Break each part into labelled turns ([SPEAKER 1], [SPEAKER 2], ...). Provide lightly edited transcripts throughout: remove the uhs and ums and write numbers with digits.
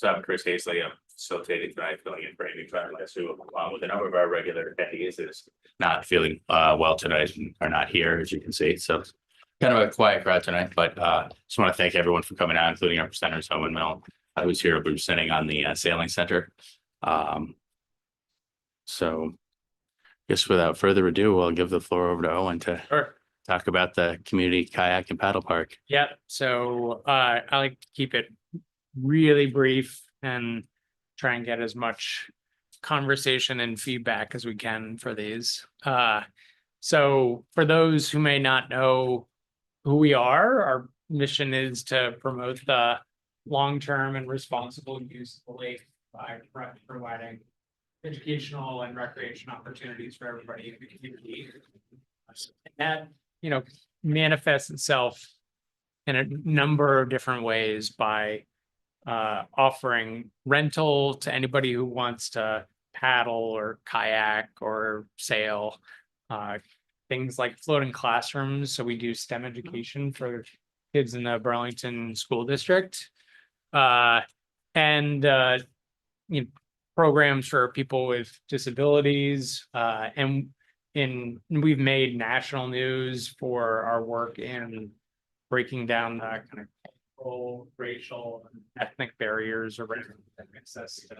[SPEAKER 1] So I'm Chris Hazley. I'm facilitating tonight, filling in for Amy Travelers, who, along with a number of our regular attendees, is not feeling well tonight and are not here, as you can see. So kind of a quiet crowd tonight, but just want to thank everyone for coming out, including our presenters, Owen and Mel, who's here presenting on the Sailing Center. So I guess without further ado, I'll give the floor over to Owen to talk about the community kayak and paddle park.
[SPEAKER 2] Yeah, so I like to keep it really brief and try and get as much conversation and feedback as we can for these. So for those who may not know who we are, our mission is to promote the long-term and responsible use of the lake by providing educational and recreation opportunities for everybody in the community. And that, manifests itself in a number of different ways by offering rental to anybody who wants to paddle or kayak or sail, things like floating classrooms. So we do STEM education for kids in the Burlington School District, and programs for people with disabilities, and we've made national news for our work in breaking down the kind of cultural, racial, and ethnic barriers around access to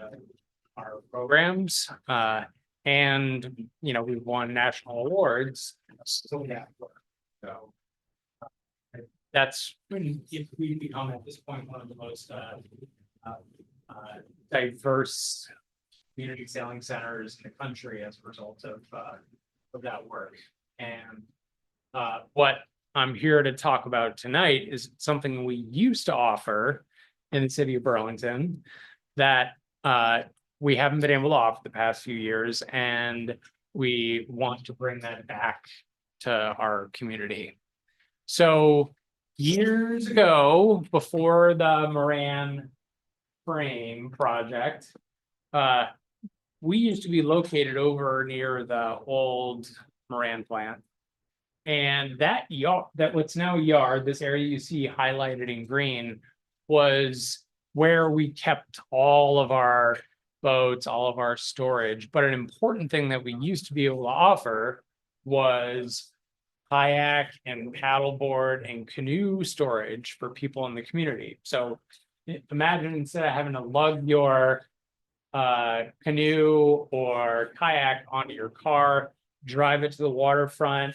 [SPEAKER 2] our programs. And we've won national awards. So that's we've become at this point one of the most diverse community sailing centers in the country as a result of that work. And what I'm here to talk about tonight is something we used to offer in the city of Burlington that we haven't been able to offer the past few years, and we want to bring that back to our community. So years ago, before the Moran Frame project, we used to be located over near the old Moran plant. And that yard, that what's now yard, this area you see highlighted in green, was where we kept all of our boats, all of our storage. But an important thing that we used to be able to offer was kayak and paddleboard and canoe storage for people in the community. So imagine instead of having to lug your canoe or kayak onto your car, drive it to the waterfront,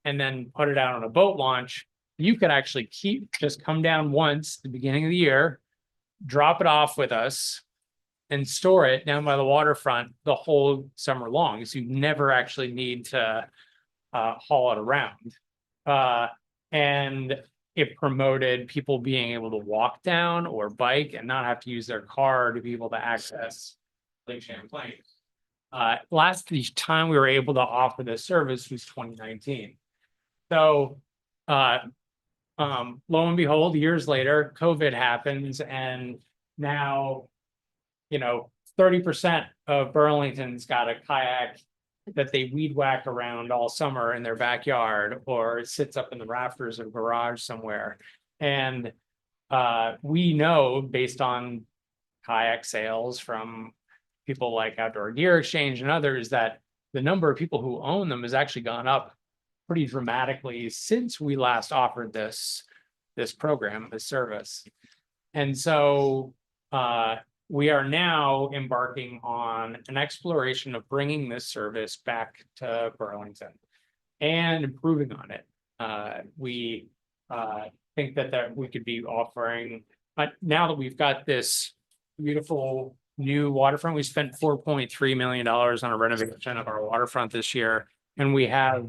[SPEAKER 2] and then put it out on a boat launch, you could actually just come down once at the beginning of the year, drop it off with us, and store it down by the waterfront the whole summer long. So you never actually need to haul it around. And it promoted people being able to walk down or bike and not have to use their car to be able to access Lake Champlain. Last time we were able to offer this service was 2019. So lo and behold, years later, COVID happens, and now 30% of Burlington's got a kayak that they weed whack around all summer in their backyard, or it sits up in the rafters of a garage somewhere. And we know, based on kayak sales from people like Outdoor Gear Exchange and others, that the number of people who own them has actually gone up pretty dramatically since we last offered this program, this service. And so we are now embarking on an exploration of bringing this service back to Burlington and improving on it. We think that we could be offering, now that we've got this beautiful new waterfront, we spent $4.3 million on a renovation of our waterfront this year, and we have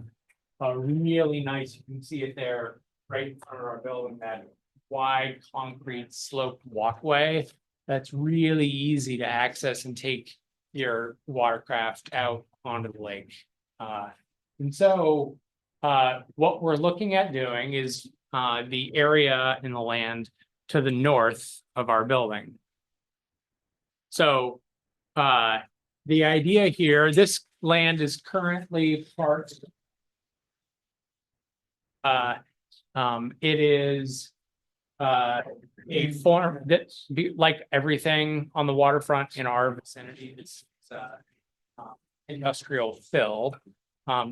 [SPEAKER 2] a really nice, you can see it there right in front of our building, that wide concrete sloped walkway that's really easy to access and take your watercraft out onto the lake. And so what we're looking at doing is the area in the land to the north of our building. So the idea here, this land is currently part, it is a form that be like everything on the waterfront in our vicinity, it's industrial fill.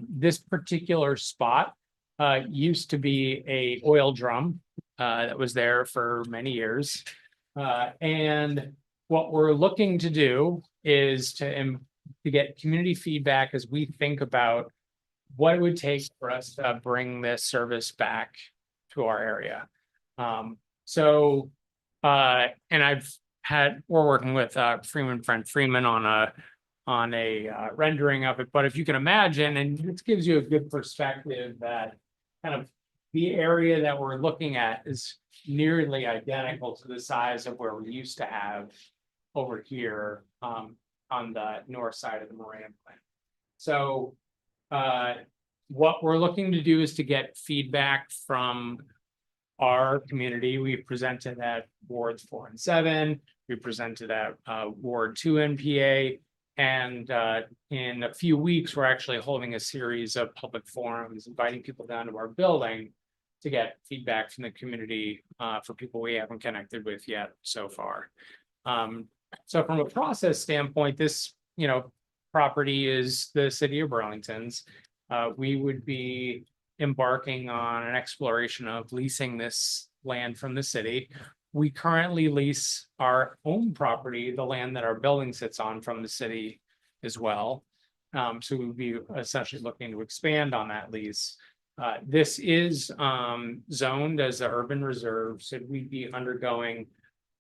[SPEAKER 2] This particular spot used to be a oil drum that was there for many years. And what we're looking to do is to get community feedback as we think about what it would take for us to bring this service back to our area. And we're working with friend Freeman on a rendering of it, but if you can imagine, and this gives you a good perspective that kind of the area that we're looking at is nearly identical to the size of where we used to have over here on the north side of the Moran plant. So what we're looking to do is to get feedback from our community. We presented at wards 4 and 7. We presented at Ward 2 NPA. And in a few weeks, we're actually holding a series of public forums, inviting people down to our building to get feedback from the community for people we haven't connected with yet so far. So from a process standpoint, this, property is the city of Burlington's. We would be embarking on an exploration of leasing this land from the city. We currently lease our own property, the land that our building sits on, from the city as well. So we would be essentially looking to expand on that lease. This is zoned as an urban reserve, so we'd be undergoing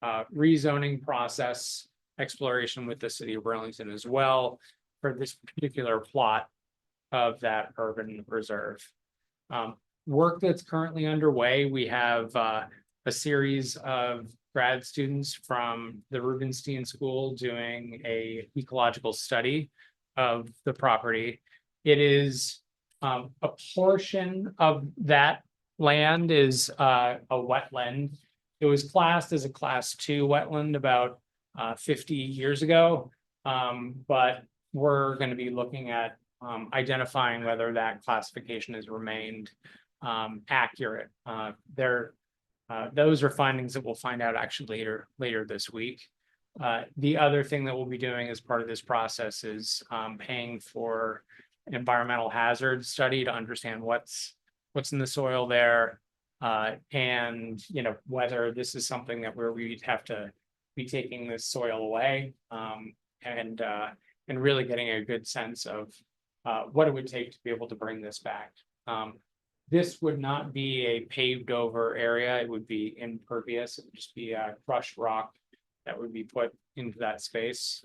[SPEAKER 2] rezoning process exploration with the city of Burlington as well for this particular plot of that urban reserve. Work that's currently underway, we have a series of grad students from the Rubenstein School doing a ecological study of the property. It is a portion of that land is a wetland. It was classed as a class 2 wetland about 50 years ago, but we're going to be looking at identifying whether that classification has remained accurate. Those are findings that we'll find out actually later this week. The other thing that we'll be doing as part of this process is paying for an environmental hazard study to understand what's in the soil there, and whether this is something that we'd have to be taking this soil away, and really getting a good sense of what it would take to be able to bring this back. This would not be a paved over area. It would be impervious. It would just be a crushed rock that would be put into that space.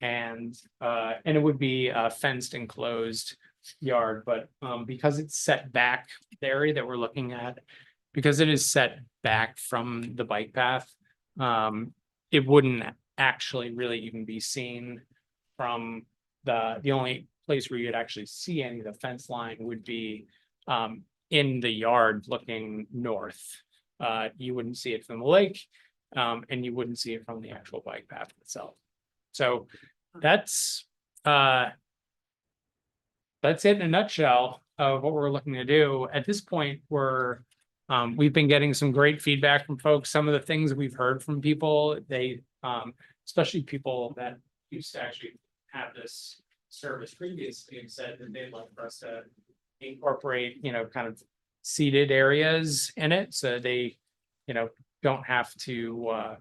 [SPEAKER 2] And it would be a fenced enclosed yard, but because it's set back, the area that we're looking at, because it is set back from the bike path, it wouldn't actually really even be seen from the only place where you'd actually see any of the fence line would be in the yard looking north. You wouldn't see it from the lake, and you wouldn't see it from the actual bike path itself. So that's it in a nutshell of what we're looking to do. At this point, we've been getting some great feedback from folks. Some of the things we've heard from people, they especially people that used to actually have this service previously, have said that they'd like for us to incorporate, kind of seated areas in it, so they, don't have to,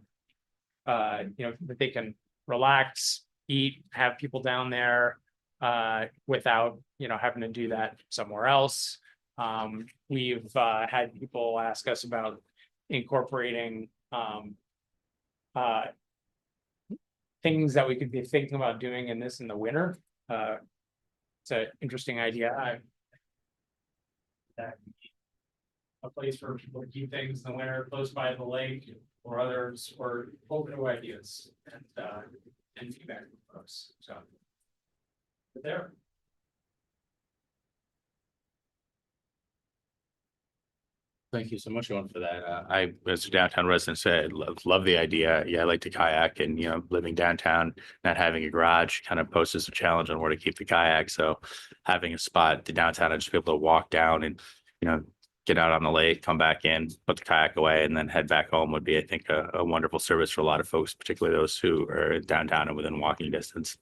[SPEAKER 2] that they can relax, eat, have people down there, without, having to do that somewhere else. We've had people ask us about incorporating things that we could be thinking about doing in the winter. It's an interesting idea. A place for people to keep things in the winter close by the lake, or others, or open to ideas and feedback from folks. So there.
[SPEAKER 1] Thank you so much, Owen, for that. I, as a downtown resident, said, love the idea. Yeah, I like to kayak, and living downtown, not having a garage kind of poses a challenge on where to keep the kayak. So having a spot to downtown and just be able to walk down and get out on the lake, come back in, put the kayak away, and then head back home would be, I think, a wonderful service for a lot of folks, particularly those who are downtown and within walking distance.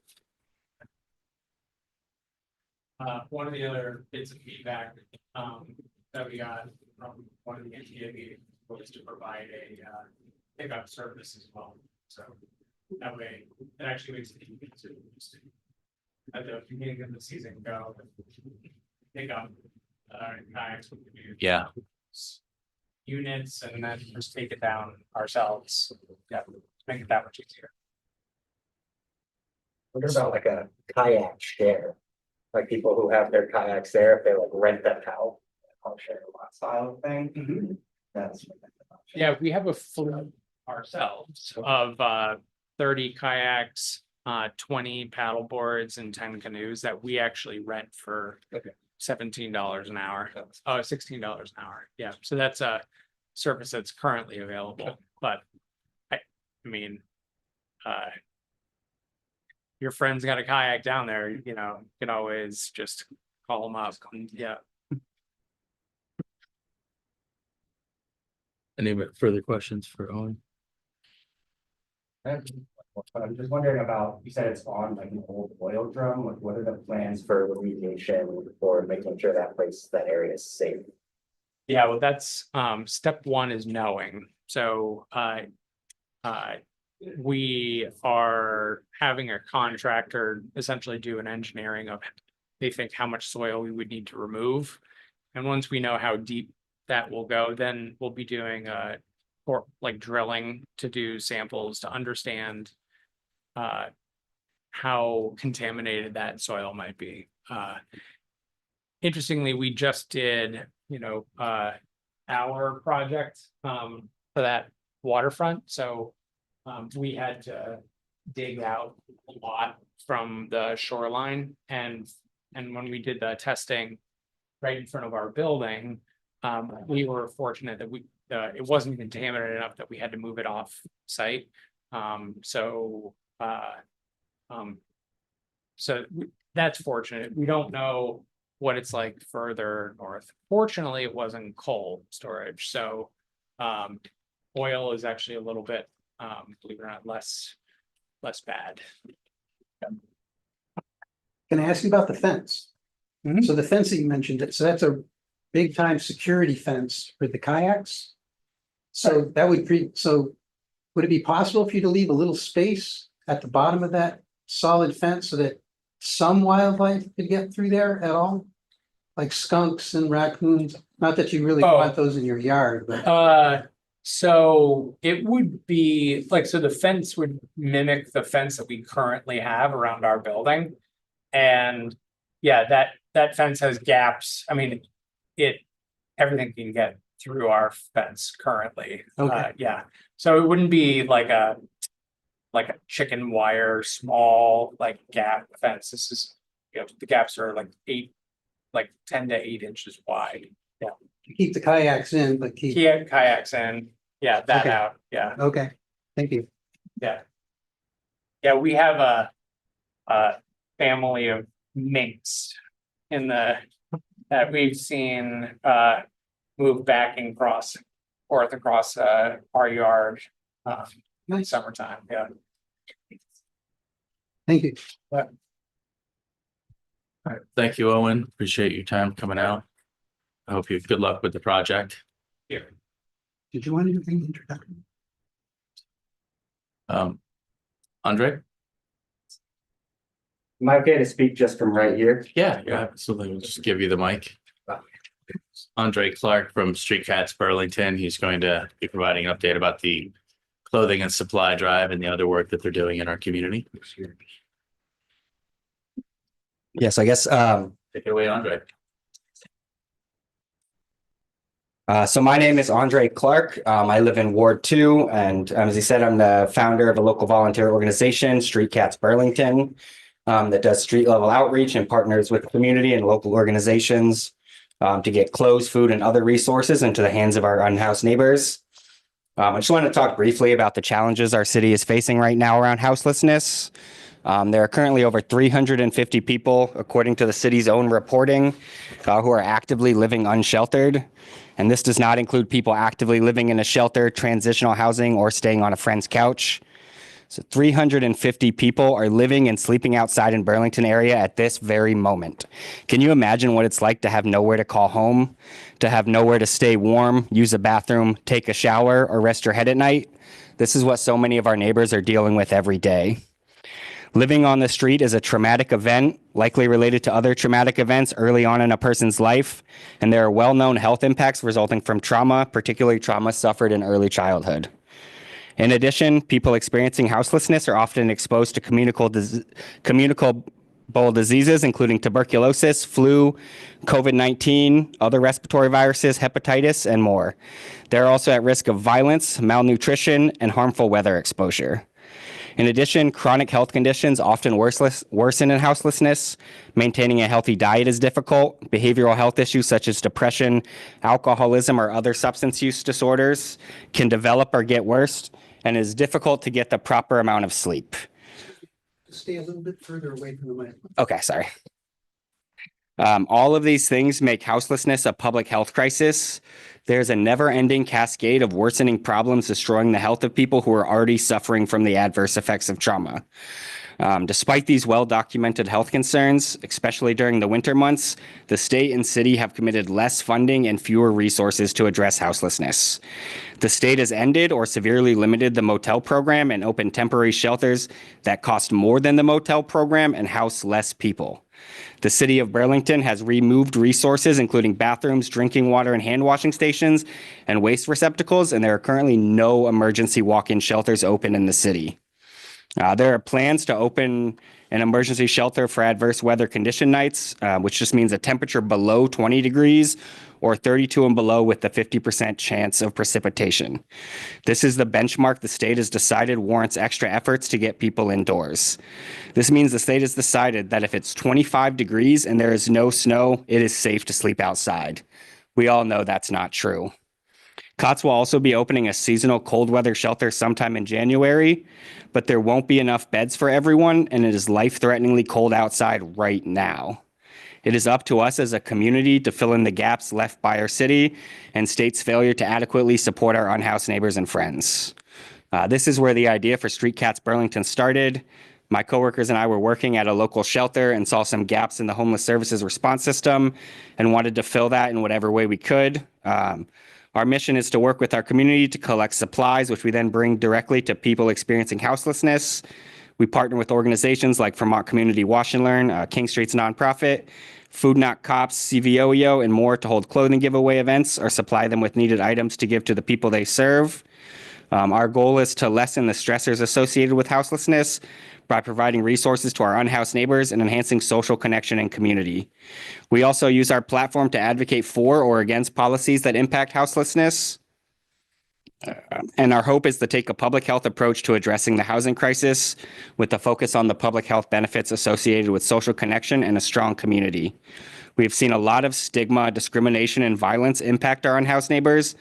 [SPEAKER 2] One of the other bits of feedback that we got from one of the NPA meetings was to provide a pickup service as well. So that way, it actually makes it easy to just at the beginning of the season go pick up kayaks with the
[SPEAKER 1] Yeah.
[SPEAKER 2] units and then just take it down ourselves. Yeah, make it that much easier.
[SPEAKER 3] What about like a kayak share? Like people who have their kayaks there, if they like rent them out, I'll share a lot style thing. That's.
[SPEAKER 2] Yeah, we have a fleet ourselves of 30 kayaks, 20 paddle boards and 10 canoes that we actually rent for
[SPEAKER 3] Okay.
[SPEAKER 2] $17 an hour. Oh, $16 an hour. Yeah, so that's a service that's currently available, but I mean, your friend's got a kayak down there, you know, you can always just call them up. Yeah.
[SPEAKER 1] Any further questions for Owen?
[SPEAKER 3] I'm just wondering about, you said it's on like an old oil drum, like what are the plans for remediation for making sure that place, that area is safe?
[SPEAKER 2] Yeah, well, that's step one is knowing. So we are having a contractor essentially do an engineering of they think how much soil we would need to remove. And once we know how deep that will go, then we'll be doing or like drilling to do samples to understand how contaminated that soil might be. Interestingly, we just did, you know, our project for that waterfront. So we had to dig out a lot from the shoreline, and when we did the testing right in front of our building, we were fortunate that it wasn't contaminated enough that we had to move it off site. So that's fortunate. We don't know what it's like further north. Fortunately, it wasn't coal storage, so oil is actually a little bit, believe it or not, less bad.
[SPEAKER 4] Can I ask you about the fence?
[SPEAKER 2] Mhm.
[SPEAKER 4] So the fence that you mentioned, so that's a big time security fence for the kayaks? So that would would it be possible for you to leave a little space at the bottom of that solid fence so that some wildlife could get through there at all? Like skunks and raccoons, not that you really want those in your yard, but.
[SPEAKER 2] So it would be like, so the fence would mimic the fence that we currently have around our building. And yeah, that fence has gaps. I mean, everything can get through our fence currently.
[SPEAKER 4] Okay.
[SPEAKER 2] Yeah, so it wouldn't be like a chicken wire, small like gap fence. This is, you know, the gaps are like 10 to 8 inches wide. Yeah.
[SPEAKER 4] Keep the kayaks in, but keep,
[SPEAKER 2] Kayaks in, yeah, that
[SPEAKER 4] Okay.
[SPEAKER 2] out, yeah.
[SPEAKER 4] okay, thank you.
[SPEAKER 2] Yeah. Yeah, we have a family of minks that we've seen move back and forth across our yard in
[SPEAKER 4] Nice,
[SPEAKER 2] summertime, yeah.
[SPEAKER 4] thank you.
[SPEAKER 1] All right, thank you, Owen. Appreciate your time coming out. I hope you have good luck with the project.
[SPEAKER 2] Here.
[SPEAKER 4] Did you want anything introductory?
[SPEAKER 1] Andre?
[SPEAKER 3] Am I okay to speak just from right here?
[SPEAKER 1] Yeah, absolutely. We'll just give you the mic. Andre Clark from Street Cats Burlington. He's going to be providing an update about the clothing and supply drive and the other work that they're doing in our community.
[SPEAKER 3] Yes, I guess,
[SPEAKER 1] Take it away, Andre.
[SPEAKER 3] so my name is Andre Clark. I live in Ward 2, and as he said, I'm the founder of a local volunteer organization, Street Cats Burlington, that does street level outreach and partners with community and local organizations to get clothes, food, and other resources into the hands of our unhoused neighbors. I just want to talk briefly about the challenges our city is facing right now around houselessness. There are currently over 350 people, according to the city's own reporting, who are actively living unsheltered. And this does not include people actively living in a shelter, transitional housing, or staying on a friend's couch. So 350 people are living and sleeping outside in Burlington area at this very moment. Can you imagine what it's like to have nowhere to call home, to have nowhere to stay warm, use a bathroom, take a shower, or rest your head at night? This is what so many of our neighbors are dealing with every day. Living on the street is a traumatic event, likely related to other traumatic events early on in a person's life, and there are well-known health impacts resulting from trauma, particularly trauma suffered in early childhood. In addition, people experiencing houselessness are often exposed to communicable diseases, including tuberculosis, flu, COVID-19, other respiratory viruses, hepatitis, and more. They're also at risk of violence, malnutrition, and harmful weather exposure. In addition, chronic health conditions often worsen in houselessness. Maintaining a healthy diet is difficult. Behavioral health issues such as depression, alcoholism, or other substance use disorders can develop or get worse, and it is difficult to get the proper amount of sleep.
[SPEAKER 4] Stay a little bit further away from the mic.
[SPEAKER 3] Okay, sorry. All of these things make houselessness a public health crisis. There's a never-ending cascade of worsening problems destroying the health of people who are already suffering from the adverse effects of trauma. Despite these well-documented health concerns, especially during the winter months, the state and city have committed less funding and fewer resources to address houselessness. The state has ended or severely limited the motel program and opened temporary shelters that cost more than the motel program and house less people. The city of Burlington has removed resources, including bathrooms, drinking water, and hand washing stations, and waste receptacles, and there are currently no emergency walk-in shelters open in the city. There are plans to open an emergency shelter for adverse weather condition nights, which just means a temperature below 20 degrees or 32 and below with the 50% chance of precipitation. This is the benchmark the state has decided warrants extra efforts to get people indoors. This means the state has decided that if it's 25 degrees and there is no snow, it is safe to sleep outside. We all know that's not true. COTS will also be opening a seasonal cold weather shelter sometime in January, but there won't be enough beds for everyone, and it is life-threateningly cold outside right now. It is up to us as a community to fill in the gaps left by our city and state's failure to adequately support our unhoused neighbors and friends. This is where the idea for Street Cats Burlington started. My coworkers and I were working at a local shelter and saw some gaps in the homeless services response system and wanted to fill that in whatever way we could. Our mission is to work with our community to collect supplies, which we then bring directly to people experiencing houselessness. We partner with organizations like Vermont Community Wash and Learn, King Street's nonprofit, Food Not Cops, CVOEO, and more to hold clothing giveaway events or supply them with needed items to give to the people they serve. Our goal is to lessen the stressors associated with houselessness by providing resources to our unhoused neighbors and enhancing social connection and community. We also use our platform to advocate for or against policies that impact houselessness. And our hope is to take a public health approach to addressing the housing crisis with a focus on the public health benefits associated with social connection and a strong community. We've seen a lot of stigma, discrimination, and violence impact our unhoused neighbors,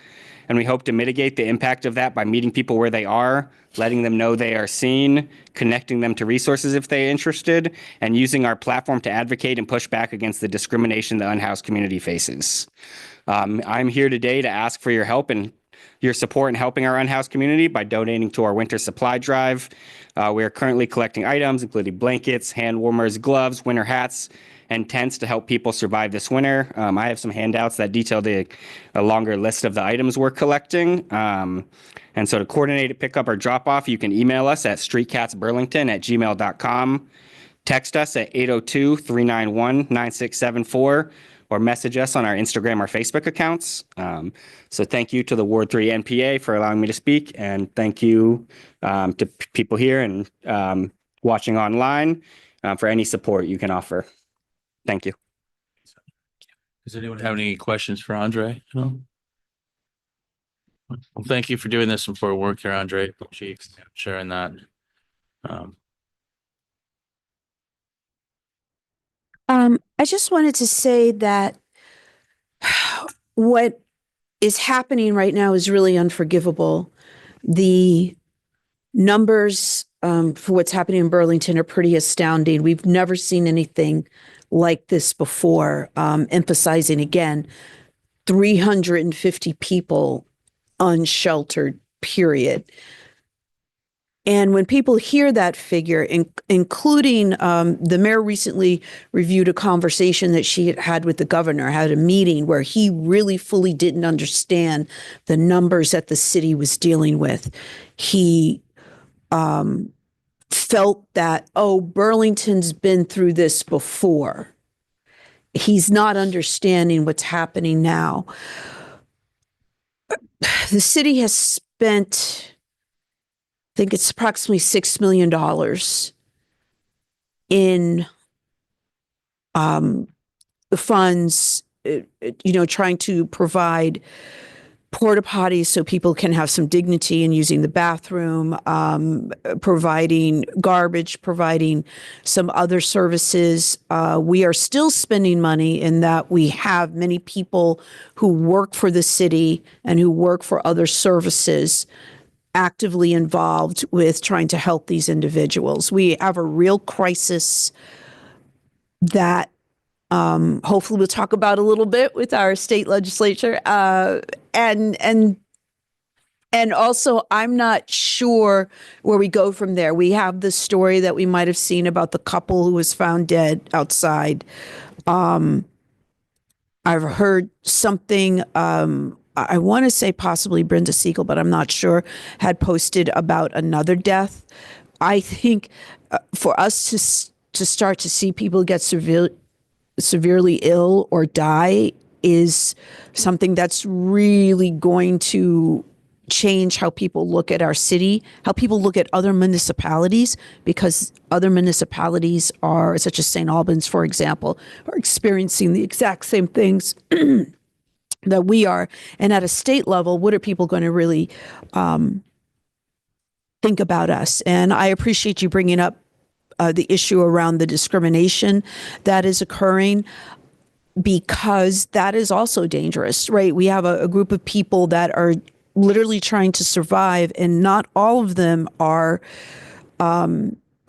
[SPEAKER 3] and we hope to mitigate the impact of that by meeting people where they are, letting them know they are seen, connecting them to resources if they're interested, and using our platform to advocate and push back against the discrimination the unhoused community faces. I'm here today to ask for your help and your support in helping our unhoused community by donating to our winter supply drive. We are currently collecting items, including blankets, hand warmers, gloves, winter hats, and tents to help people survive this winter. I have some handouts that detail a longer list of the items we're collecting. And so to coordinate a pickup or drop off, you can email us at streetcatsburlington@gmail.com, text us at 802-391-9674, or message us on our Instagram or Facebook accounts. So thank you to the Ward 3 NPA for allowing me to speak, and thank you to people here and watching online for any support you can offer. Thank you.
[SPEAKER 1] Does anyone have any questions for Andre? No? Well, thank you for doing this and for your work here, Andre. Appreciate sharing that.
[SPEAKER 5] I just wanted to say that what is happening right now is really unforgivable. The numbers for what's happening in Burlington are pretty astounding. We've never seen anything like this before, emphasizing again, 350 people unsheltered, period. And when people hear that figure, including the mayor recently reviewed a conversation that she had with the governor, had a meeting where he really fully didn't understand the numbers that the city was dealing with. He felt that, oh, Burlington's been through this before. He's not understanding what's happening now. The city has spent, I think it's approximately $6 million in the funds, trying to provide porta potties so people can have some dignity in using the bathroom, providing garbage, providing some other services. We are still spending money in that we have many people who work for the city and who work for other services actively involved with trying to help these individuals. We have a real crisis that hopefully we'll talk about a little bit with our state legislature. And also, I'm not sure where we go from there. We have the story that we might have seen about the couple who was found dead outside. I've heard something, I want to say possibly Brenda Siegel, but I'm not sure, had posted about another death. I think for us to start to see people get severely ill or die is something that's really going to change how people look at our city, how people look at other municipalities, because other municipalities are, such as St. Albans, for example, are experiencing the exact same things that we are. And at a state level, what are people going to really think about us? And I appreciate you bringing up the issue around the discrimination that is occurring, because that is also dangerous, right? We have a group of people that are literally trying to survive, and not all of them are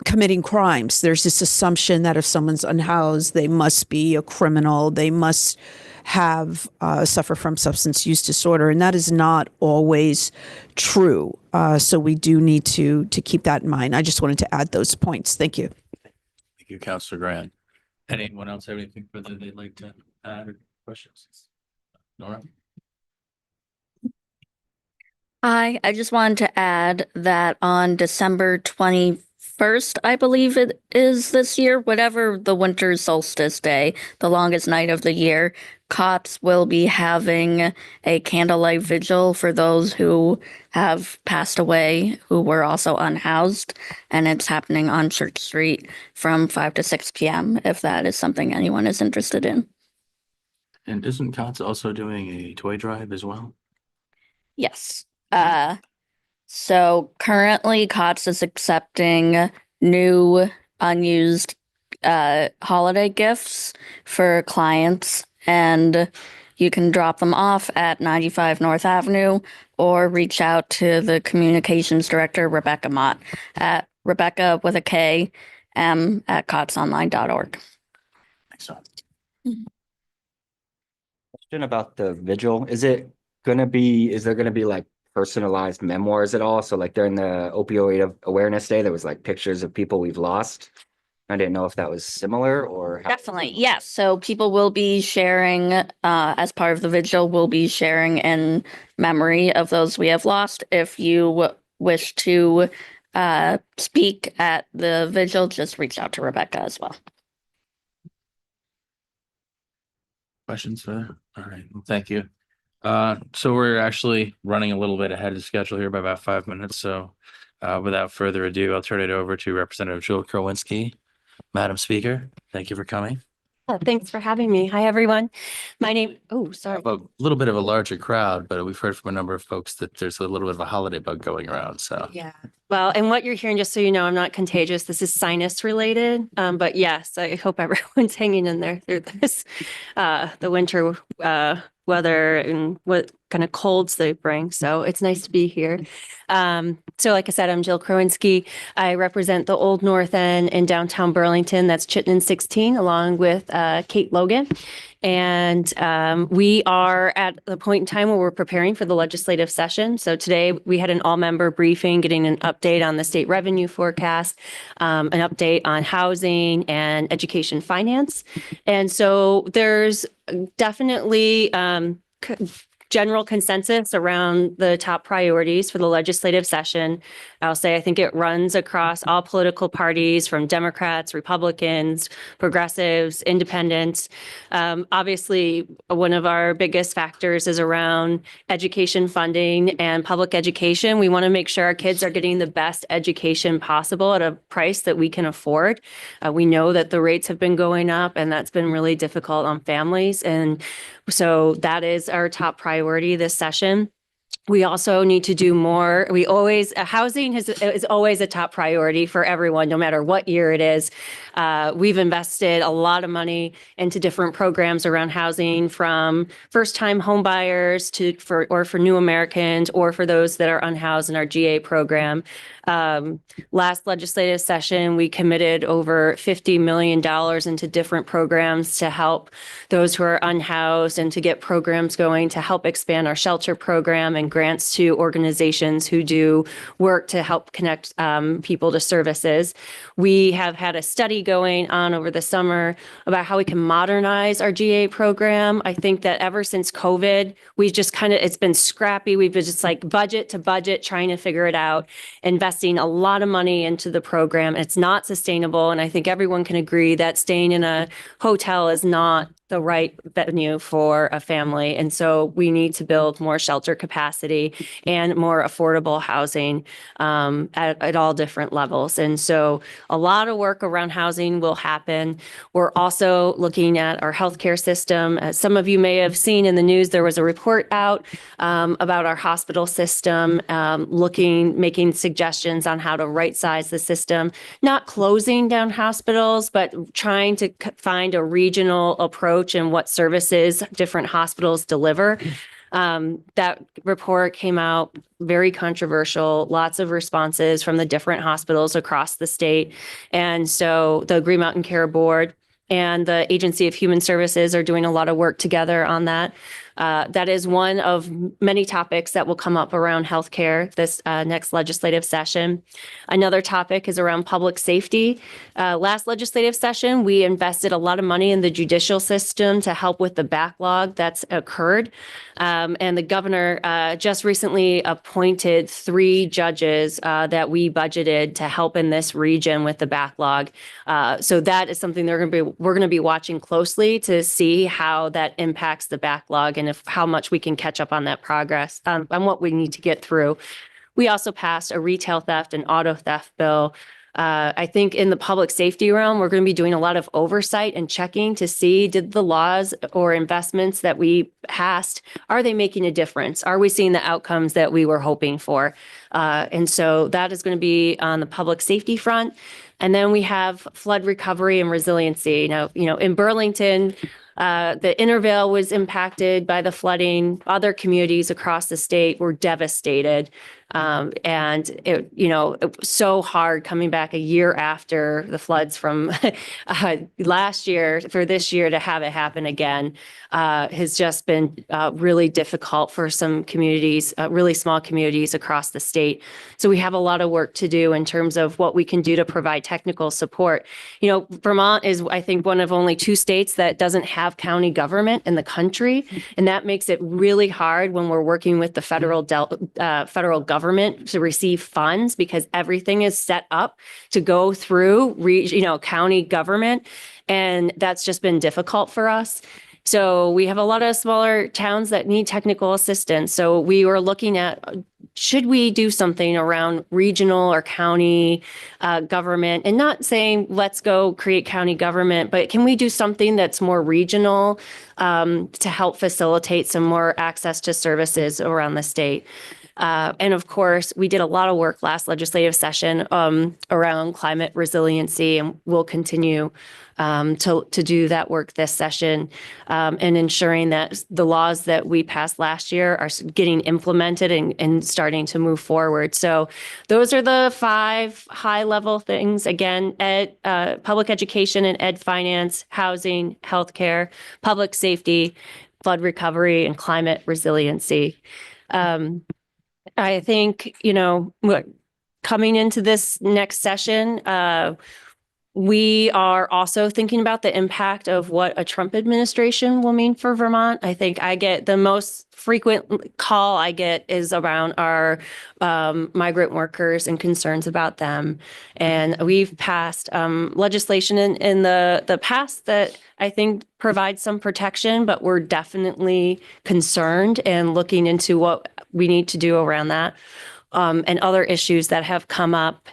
[SPEAKER 5] committing crimes. There's this assumption that if someone's unhoused, they must be a criminal, they must have suffer from substance use disorder, and that is not always true. So we do need to keep that in mind. I just wanted to add those points. Thank you.
[SPEAKER 1] Thank you, Councilor Grant. Anyone else have anything further they'd like to add or questions? Nora?
[SPEAKER 6] I just wanted to add that on December 21st, I believe it is this year, whatever the winter solstice day, the longest night of the year, COTS will be having a candlelight vigil for those who have passed away, who were also unhoused, and it's happening on Church Street from 5 to 6 p.m. if that is something anyone is interested in.
[SPEAKER 1] And isn't COTS also doing a toy drive as well?
[SPEAKER 6] Yes. So currently COTS is accepting new unused holiday gifts for clients, and you can drop them off at 95 North Avenue or reach out to the communications director, Rebecca Mott, at Rebecca with a K, M at cotsonline.org.
[SPEAKER 1] Excellent.
[SPEAKER 3] Question about the vigil. Is there going to be like personalized memoirs at all? So like during the opioid awareness day, there was like pictures of people we've lost. I didn't know if that was similar or how.
[SPEAKER 6] Definitely, yes. So people will be sharing, as part of the vigil, will be sharing in memory of those we have lost. If you wish to speak at the vigil, just reach out to Rebecca as well.
[SPEAKER 1] Questions further? All right, well, thank you. So we're actually running a little bit ahead of schedule here by about 5 minutes. So without further ado, I'll turn it over to Representative Jewel Kerwinski. Madam Speaker, thank you for coming.
[SPEAKER 7] Oh, thanks for having me. Hi, everyone. My name, sorry.
[SPEAKER 1] A little bit of a larger crowd, but we've heard from a number of folks that there's a little bit of a holiday bug going around. So
[SPEAKER 7] Yeah. Well, and what you're hearing, just so you know, I'm not contagious. This is sinus related. But yes, I hope everyone's hanging in there through this, the winter weather and what kind of colds they bring. So it's nice to be here. So like I said, I'm Jill Krowinski. I represent the Old North End in downtown Burlington. That's Chittenden 16, along with Kate Logan. And we are at the point in time where we're preparing for the legislative session. So today we had an all-member briefing, getting an update on the state revenue forecast, an update on housing and education finance. And so there's definitely general consensus around the top priorities for the legislative session. I'll say I think it runs across all political parties, from Democrats, Republicans, progressives, independents. Obviously, one of our biggest factors is around education funding and public education. We want to make sure our kids are getting the best education possible at a price that we can afford. We know that the rates have been going up, and that's been really difficult on families. And so that is our top priority this session. We also need to do more. Housing is always a top priority for everyone, no matter what year it is. We've invested a lot of money into different programs around housing, from first-time home buyers for new Americans, or for those that are unhoused in our GA program. Last legislative session, we committed over $50 million into different programs to help those who are unhoused, and to get programs going to help expand our shelter program, and grants to organizations who do work to help connect people to services. We have had a study going on over the summer about how we can modernize our GA program. I think that ever since COVID, it's been scrappy. We've been just like budget to budget, trying to figure it out, investing a lot of money into the program. It's not sustainable. And I think everyone can agree that staying in a hotel is not the right venue for a family. And so we need to build more shelter capacity and more affordable housing at all different levels. And so a lot of work around housing will happen. We're also looking at our healthcare system. As some of you may have seen in the news, there was a report out about our hospital system, making suggestions on how to right-size the system, not closing down hospitals, but trying to find a regional approach and what services different hospitals deliver. That report came out very controversial, lots of responses from the different hospitals across the state. And so the Green Mountain Care Board and the Agency of Human Services are doing a lot of work together on that. That is one of many topics that will come up around healthcare this next legislative session. Another topic is around public safety. Last legislative session, we invested a lot of money in the judicial system to help with the backlog that's occurred. And the governor just recently appointed 3 judges that we budgeted to help in this region with the backlog. So that is something we're going to be watching closely to see how that impacts the backlog, and how much we can catch up on that progress, on what we need to get through. We also passed a retail theft and auto theft bill. I think in the public safety realm, we're going to be doing a lot of oversight and checking to see, did the laws or investments that we passed, are they making a difference? Are we seeing the outcomes that we were hoping for? And so that is going to be on the public safety front. And then we have flood recovery and resiliency. Now, in Burlington, the Intervale was impacted by the flooding. Other communities across the state were devastated. And it was so hard coming back a year after the floods from last year for this year to have it happen again has just been really difficult for some communities, really small communities across the state. So we have a lot of work to do in terms of what we can do to provide technical support. Vermont is, I think, one of only 2 states that doesn't have county government in the country. And that makes it really hard when we're working with the federal government to receive funds, because everything is set up to go through county government, and that's just been difficult for us. So we have a lot of smaller towns that need technical assistance. So we were looking at, should we do something around regional or county government, and not saying let's go create county government, but can we do something that's more regional to help facilitate some more access to services around the state? And of course, we did a lot of work last legislative session around climate resiliency, and we'll continue to do that work this session, and ensuring that the laws that we passed last year are getting implemented and starting to move forward. So those are the 5 high-level things. Again, public education and ed finance, housing, healthcare, public safety, flood recovery, and climate resiliency. I think, coming into this next session, we are also thinking about the impact of what a Trump administration will mean for Vermont. I think I get the most frequent call I get is around our migrant workers and concerns about them. And we've passed legislation in the past that I think provides some protection, but we're definitely concerned and looking into what we need to do around that, and other issues that have come up.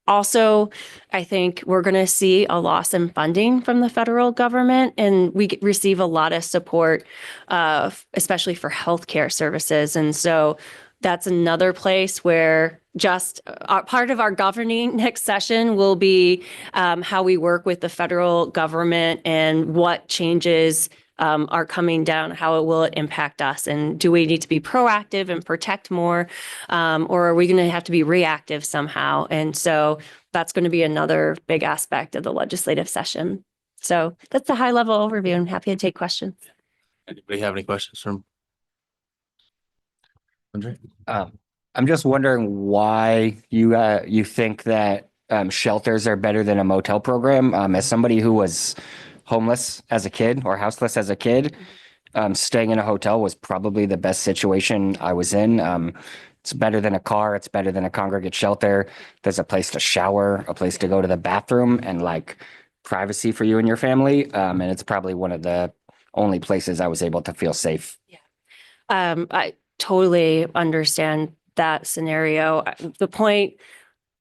[SPEAKER 7] Also, I think we're going to see a loss in funding from the federal government, and we receive a lot of support, especially for healthcare services. And so that's another place where just part of our governing next session will be how we work with the federal government and what changes are coming down, how it will impact us, and do we need to be proactive and protect more, or are we going to have to be reactive somehow? And so that's going to be another big aspect of the legislative session. So that's a high level overview. I'm happy to take questions.
[SPEAKER 1] Anybody have any questions from Andre?
[SPEAKER 3] I'm just wondering why you think that shelters are better than a motel program. As somebody who was homeless as a kid or houseless as a kid, staying in a hotel was probably the best situation I was in. It's better than a car. It's better than a congregate shelter. There's a place to shower, a place to go to the bathroom, and like privacy for you and your family. And it's probably one of the only places I was able to feel safe.
[SPEAKER 7] I totally understand that scenario. The point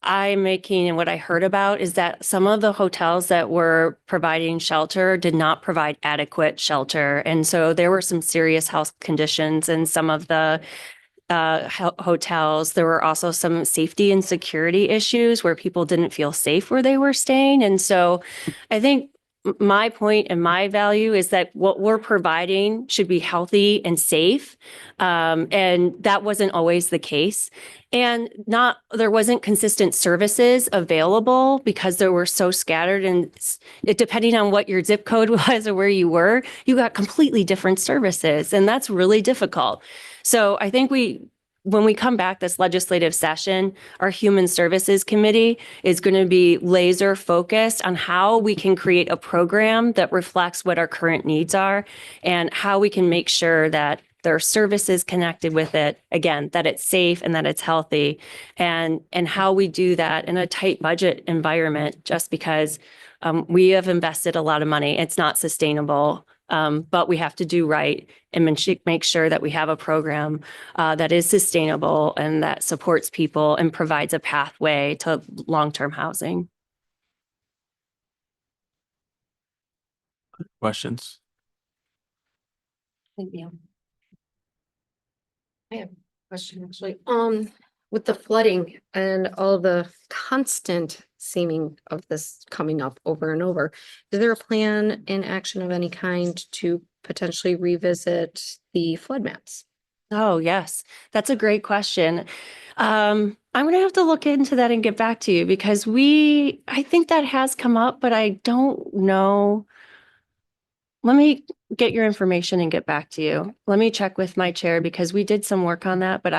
[SPEAKER 7] I'm making and what I heard about is that some of the hotels that were providing shelter did not provide adequate shelter. And so there were some serious health conditions in some of the hotels. There were also some safety and security issues where people didn't feel safe where they were staying. And so I think my point and my value is that what we're providing should be healthy and safe. And that wasn't always the case. And there wasn't consistent services available because they were so scattered, and depending on what your zip code was or where you were, you got completely different services. And that's really difficult. So I think when we come back this legislative session, our Human Services Committee is going to be laser focused on how we can create a program that reflects what our current needs are and how we can make sure that there are services connected with it, again, that it's safe and that it's healthy, and how we do that in a tight budget environment, just because we have invested a lot of money. It's not sustainable. But we have to do right and make sure that we have a program that is sustainable and that supports people and provides a pathway to long-term housing.
[SPEAKER 1] Questions?
[SPEAKER 8] Thank you. I have a question actually. With the flooding and all the constant seeming of this coming up over and over, is there a plan in action of any kind to potentially revisit the flood maps?
[SPEAKER 7] Oh, yes. That's a great question. I'm going to have to look into that and get back to you, because I think that has come up, but I don't know. Let me get your information and get back to you. Let me check with my chair, because we did some work on that, but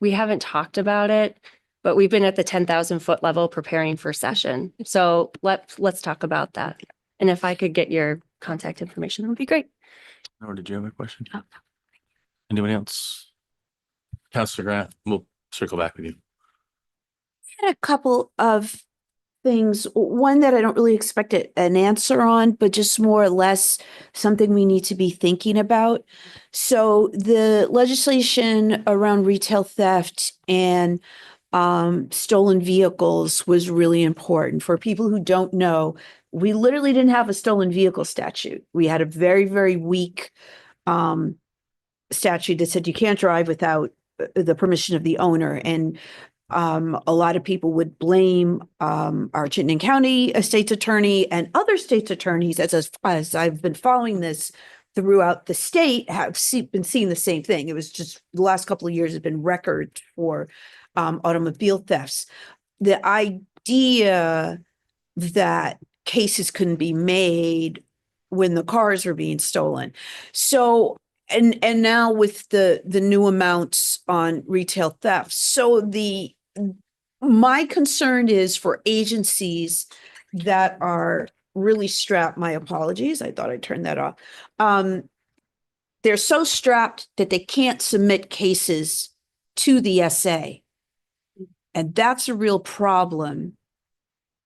[SPEAKER 7] we haven't talked about it, but we've been at the 10,000 foot level preparing for session. So let's talk about that. And if I could get your contact information, that would be great.
[SPEAKER 1] Or did you have a question? Oh. Anybody else? Councilor Grant, we'll circle back with you.
[SPEAKER 5] I had a couple of things, one that I don't really expect an answer on, but just more or less something we need to be thinking about. So the legislation around retail theft and stolen vehicles was really important. For people who don't know, we literally didn't have a stolen vehicle statute. We had a very, very weak statute that said you can't drive without the permission of the owner. And a lot of people would blame our Chittenden County state's attorney and other state's attorneys as I've been following this throughout the state have been seeing the same thing. It was just the last couple of years have been record for automobile thefts. The idea that cases couldn't be made when the cars were being stolen. So and now with the new amounts on retail theft. So my concern is for agencies that are really strapped. My apologies. I thought I turned that off. They're so strapped that they can't submit cases to the SA. And that's a real problem.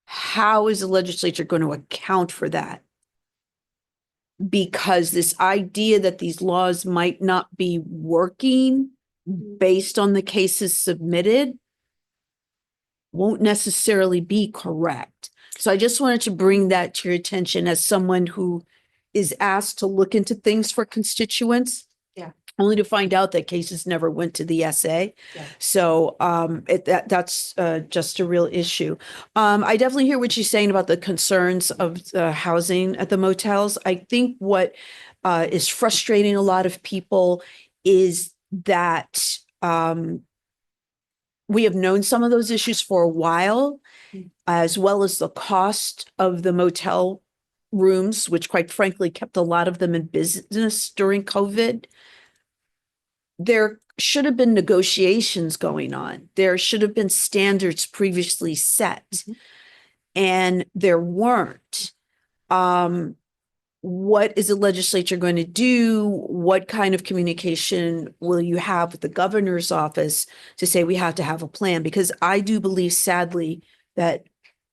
[SPEAKER 5] How is the legislature going to account for that? Because this idea that these laws might not be working based on the cases submitted won't necessarily be correct. So I just wanted to bring that to your attention as someone who is asked to look into things for constituents.
[SPEAKER 7] Yeah.
[SPEAKER 5] Only to find out that cases never went to the SA.
[SPEAKER 7] Yeah.
[SPEAKER 5] So that's just a real issue. I definitely hear what you're saying about the concerns of the housing at the motels. I think what is frustrating a lot of people is that we have known some of those issues for a while, as well as the cost of the motel rooms, which quite frankly kept a lot of them in business during COVID. There should have been negotiations going on. There should have been standards previously set, and there weren't. What is the legislature going to do? What kind of communication will you have with the governor's office to say we have to have a plan? Because I do believe, sadly, that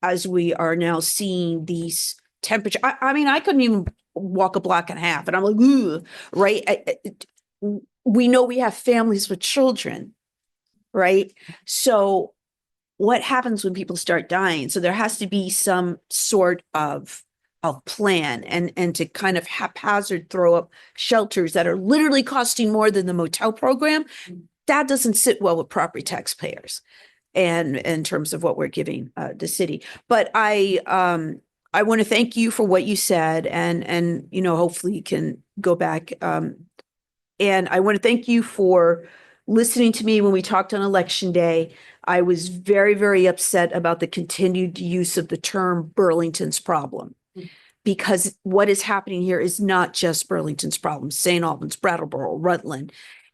[SPEAKER 5] as we are now seeing these temperature, I mean, I couldn't even walk a block and a half, and I'm like, ooh, right? We know we have families with children, right? So what happens when people start dying? So there has to be some sort of plan and to kind of haphazard throw up shelters that are literally costing more than the motel program. That doesn't sit well with property taxpayers and in terms of what we're giving the city. But I want to thank you for what you said, and you know, hopefully you can go back. And I want to thank you for listening to me when we talked on election day. I was very, very upset about the continued use of the term Burlington's problem, because what is happening here is not just Burlington's problem, St. Albans, Brattleboro, Rutland.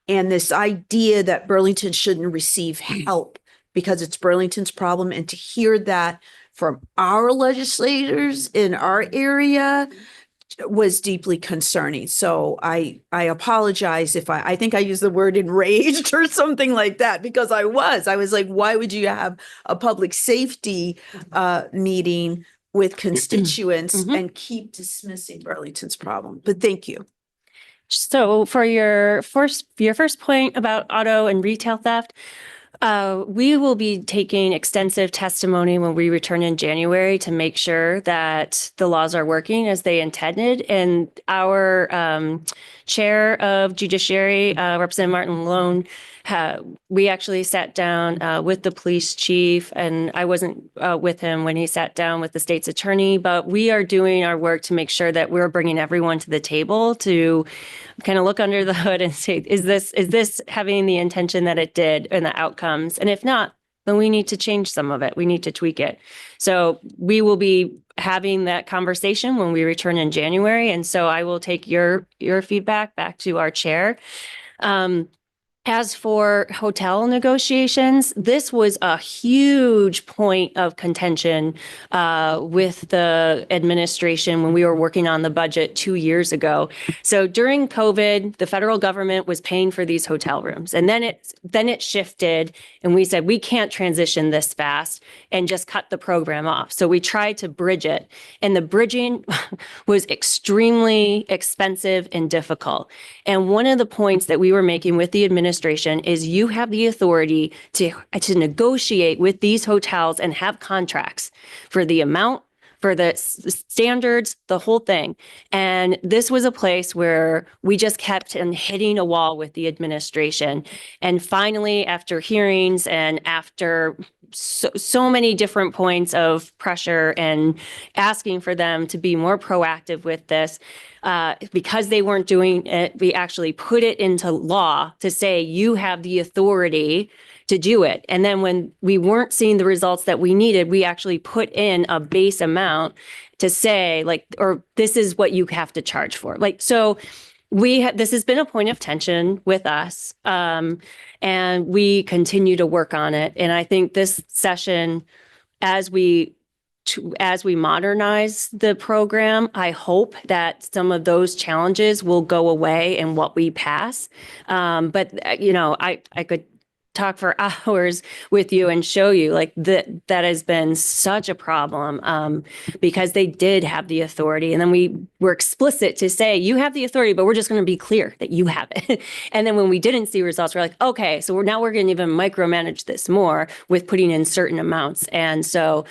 [SPEAKER 5] And this idea that Burlington shouldn't receive help because it's Burlington's problem, and to hear that from our legislators in our area was deeply concerning. So I apologize if I think I used the word enraged or something like that, because I was like, why would you have a public safety meeting with constituents and keep dismissing Burlington's problem? But thank you.
[SPEAKER 7] So for your first point about auto and retail theft, we will be taking extensive testimony when we return in January to make sure that the laws are working as they intended. And our chair of Judiciary, Representative Martin Lone, we actually sat down with the police chief, and I wasn't with him when he sat down with the state's attorney, but we are doing our work to make sure that we're bringing everyone to the table to kind of look under the hood and say, is this having the intention that it did and the outcomes? And if not, then we need to change some of it. We need to tweak it. So we will be having that conversation when we return in January. And so I will take your feedback back to our chair. As for hotel negotiations, this was a huge point of contention with the administration when we were working on the budget 2 years ago. So during COVID, the federal government was paying for these hotel rooms, and then it shifted, and we said we can't transition this fast and just cut the program off. So we tried to bridge it, and the bridging was extremely expensive and difficult. And one of the points that we were making with the administration is you have the authority to negotiate with these hotels and have contracts for the amount for the standards, the whole thing. And this was a place where we just kept on hitting a wall with the administration. And finally, after hearings and after so many different points of pressure and asking for them to be more proactive with this, because they weren't doing it, we actually put it into law to say you have the authority to do it. And then when we weren't seeing the results that we needed, we actually put in a base amount to say like, or this is what you have to charge for. Like, so this has been a point of tension with us. And we continue to work on it. And I think this session, as we modernize the program, I hope that some of those challenges will go away in what we pass. But you know, I could talk for hours with you and show you like that has been such a problem, because they did have the authority. And then we were explicit to say, you have the authority, but we're just going to be clear that you have it. And then when we didn't see results, we're like, okay, so now we're going to even micromanage this more with putting in certain amounts. And so,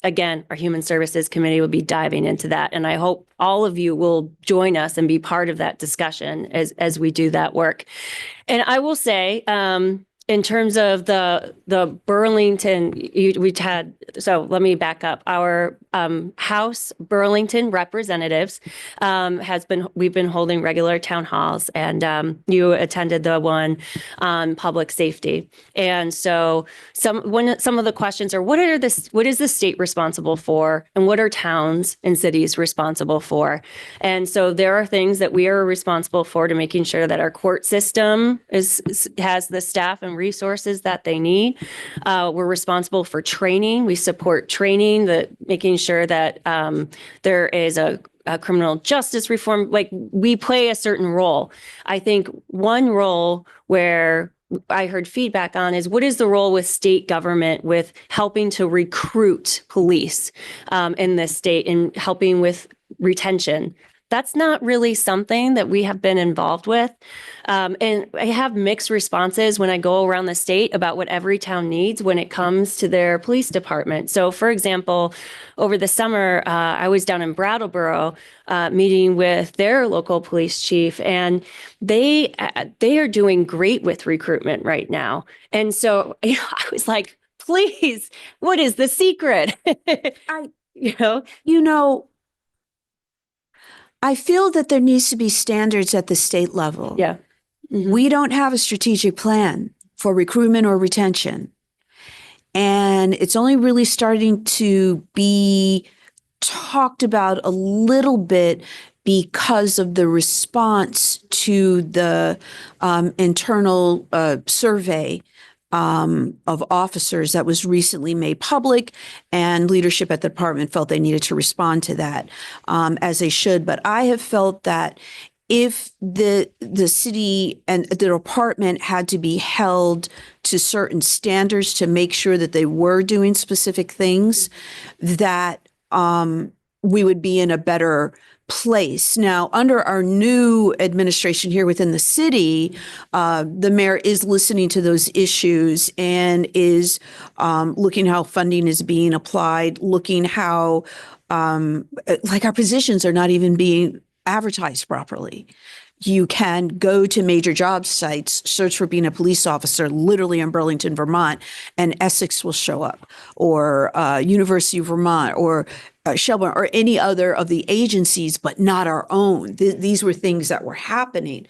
[SPEAKER 7] again, our Human Services Committee will be diving into that. And I hope all of you will join us and be part of that discussion as we do that work. And I will say, in terms of the Burlington, so let me back up. Our House Burlington representatives we've been holding regular town halls, and you attended the one on public safety. And so some of the questions are, what is the state responsible for, and what are towns and cities responsible for? And so there are things that we are responsible for to making sure that our court system has the staff and resources that they need. We're responsible for training. We support training, making sure that there is a criminal justice reform. Like, we play a certain role. I think one role where I heard feedback on is, what is the role with state government with helping to recruit police in this state and helping with retention? That's not really something that we have been involved with. And I have mixed responses when I go around the state about what every town needs when it comes to their police department. So, for example, over the summer, I was down in Brattleboro meeting with their local police chief, and they are doing great with recruitment right now. And so I was like, please, what is the secret?
[SPEAKER 5] I feel that there needs to be standards at the state level.
[SPEAKER 7] Yeah. Mm-hmm.
[SPEAKER 5] We don't have a strategic plan for recruitment or retention. And it's only really starting to be talked about a little bit because of the response to the internal survey of officers that was recently made public, and leadership at the department felt they needed to respond to that, as they should. But I have felt that if the city and the department had to be held to certain standards to make sure that they were doing specific things, that we would be in a better place. Now, under our new administration here within the city, the mayor is listening to those issues and is looking how funding is being applied, looking how like our positions are not even being advertised properly. You can go to major job sites, search for being a police officer, literally in Burlington, Vermont, and Essex will show up, or University of Vermont, or Shelburne, or any other of the agencies, but not our own. These were things that were happening.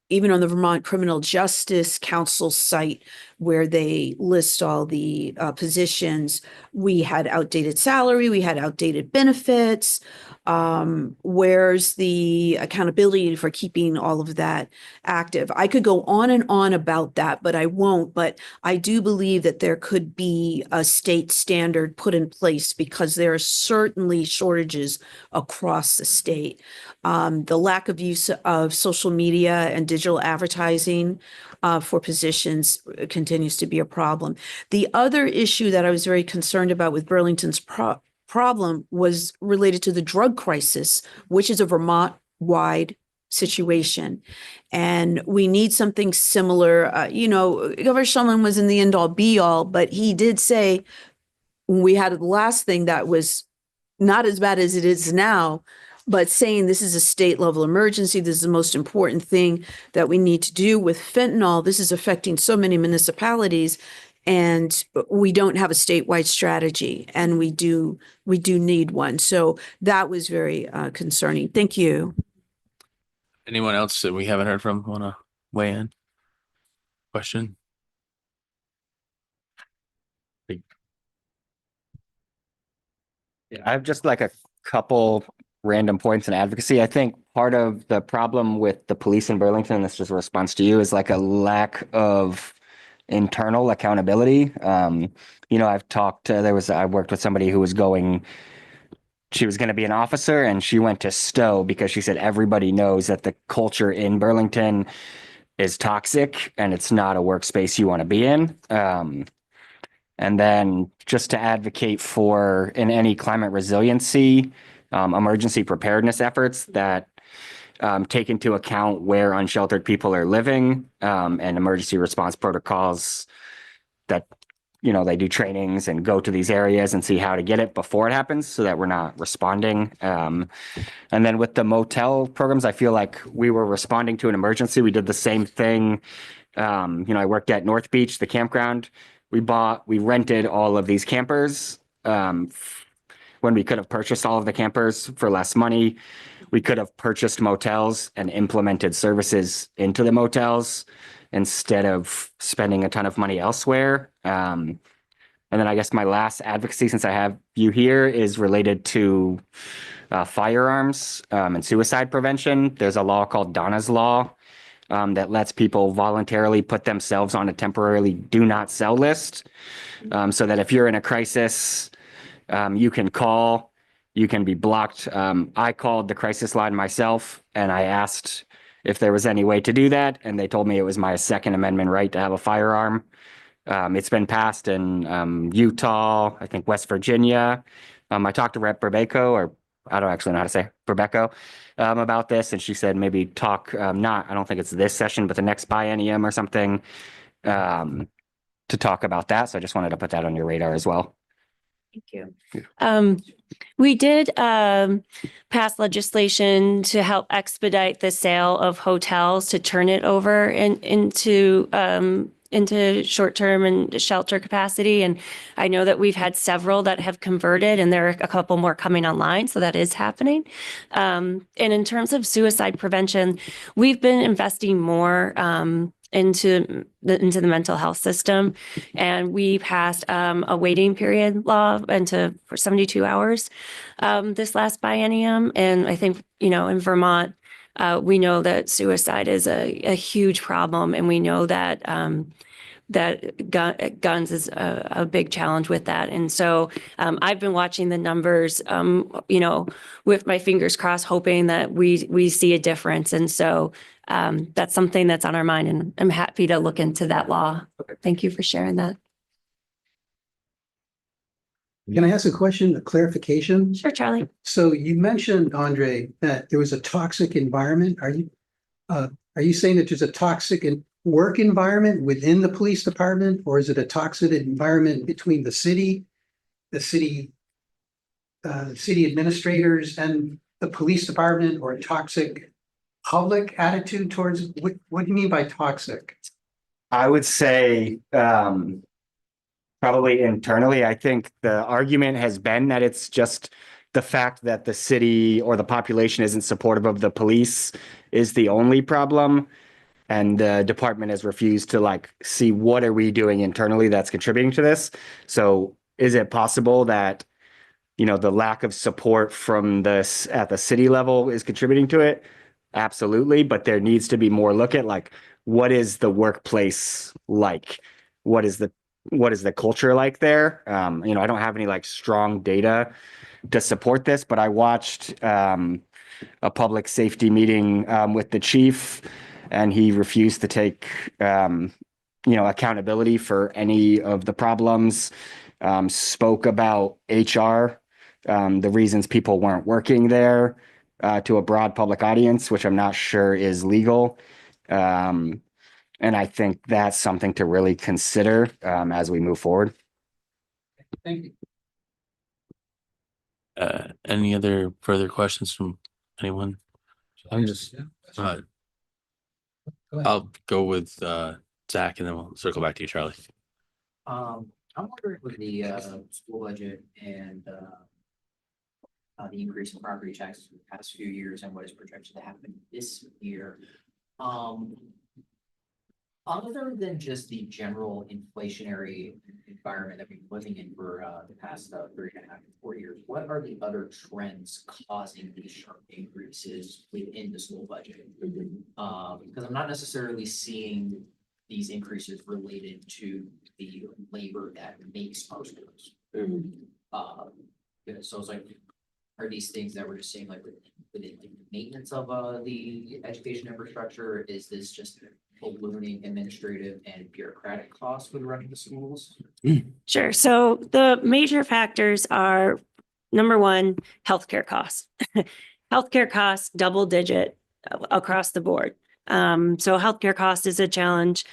[SPEAKER 5] Even on the Vermont Criminal Justice Council site, where they list all the positions, we had outdated salary, we had outdated benefits. Where's the accountability for keeping all of that active? I could go on and on about that, but I won't. But I do believe that there could be a state standard put in place, because there are certainly shortages across the state. The lack of use of social media and digital advertising for positions continues to be a problem. The other issue that I was very concerned about with Burlington's problem was related to the drug crisis, which is a Vermont-wide situation. And we need something similar. Governor Shumlin was in the end all be all, but he did say when we had the last thing that was not as bad as it is now, but saying this is a state level emergency, this is the most important thing that we need to do with fentanyl. This is affecting so many municipalities, and we don't have a statewide strategy, and we do need one. So that was very concerning. Thank you.
[SPEAKER 1] Anyone else that we haven't heard from want to weigh in? Question?
[SPEAKER 3] Yeah, I have just like a couple random points in advocacy. I think part of the problem with the police in Burlington, this is a response to you, is like a lack of internal accountability. I've talked I worked with somebody who was she was going to be an officer, and she went to Stowe because she said everybody knows that the culture in Burlington is toxic and it's not a workspace you want to be in. And then just to advocate for in any climate resiliency, emergency preparedness efforts that take into account where unsheltered people are living, and emergency response protocols that, they do trainings and go to these areas and see how to get it before it happens so that we're not responding. And then with the motel programs, I feel like we were responding to an emergency. We did the same thing. I worked at North Beach, the campground. We rented all of these campers when we could have purchased all of the campers for less money. We could have purchased motels and implemented services into the motels instead of spending a ton of money elsewhere. And then I guess my last advocacy, since I have you here, is related to firearms and suicide prevention. There's a law called Donna's Law that lets people voluntarily put themselves on a temporarily do not sell list, so that if you're in a crisis, you can call, you can be blocked. I called the crisis line myself, and I asked if there was any way to do that, and they told me it was my Second Amendment right to have a firearm. It's been passed in Utah, I think West Virginia. I talked to Rep. Burbeco, or I don't actually know how to say Burbeco, about this, and she said maybe talk, I don't think it's this session, but the next biennium or something, to talk about that. So I just wanted to put that on your radar as well.
[SPEAKER 7] Thank you. We did pass legislation to help expedite the sale of hotels, to turn it over into short-term and shelter capacity. And I know that we've had several that have converted, and there are a couple more coming online. So that is happening. And in terms of suicide prevention, we've been investing more into the mental health system, and we passed a waiting period law for 72 hours this last biennium. And I think, in Vermont, we know that suicide is a huge problem, and we know that guns is a big challenge with that. And so I've been watching the numbers, with my fingers crossed, hoping that we see a difference. And so that's something that's on our mind, and I'm happy to look into that law. Thank you for sharing that.
[SPEAKER 4] Can I ask a question, a clarification?
[SPEAKER 7] Sure, Charlie.
[SPEAKER 4] So you mentioned, Andre, that there was a toxic environment. Are you saying that there's a toxic work environment within the police department, or is it a toxic environment between the city administrators and the police department, or a toxic public attitude towards, what do you mean by toxic?
[SPEAKER 3] I would say probably internally. I think the argument has been that it's just the fact that the city or the population isn't supportive of the police is the only problem. And the department has refused to see what are we doing internally that's contributing to this. So is it possible that, the lack of support from this at the city level is contributing to it? Absolutely. But there needs to be more look at what is the workplace like? What is the culture like there? I don't have any strong data to support this, but I watched a public safety meeting with the chief, and he refused to take accountability for any of the problems. Spoke about HR, the reasons people weren't working there, to a broad public audience, which I'm not sure is legal. And I think that's something to really consider as we move forward.
[SPEAKER 4] Thank you.
[SPEAKER 1] Any other further questions from anyone? I'm just, I'll go with Zach and then we'll circle back to you, Charlie.
[SPEAKER 9] I'm wondering with the school budget and the increase in property taxes for the past few years and what is projected to happen this year. Other than just the general inflationary environment that we've been living in for the past 3.5 to 4 years, what are the other trends causing these sharp increases within the school budget? Because I'm not necessarily seeing these increases related to the labor that makes our schools. So it's like, are these things that we're just seeing like within the maintenance of the education infrastructure? Is this just ballooning administrative and bureaucratic costs with running the schools?
[SPEAKER 7] Sure. So the major factors are, number one, healthcare costs. Healthcare costs double digit across the board. So healthcare cost is a challenge.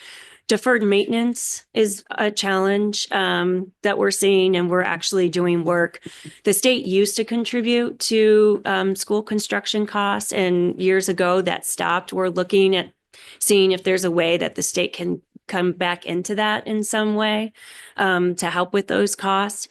[SPEAKER 7] Deferred maintenance is a challenge that we're seeing, and we're actually doing work. The state used to contribute to school construction costs, and years ago that stopped. We're looking at seeing if there's a way that the state can come back into that in some way to help with those costs.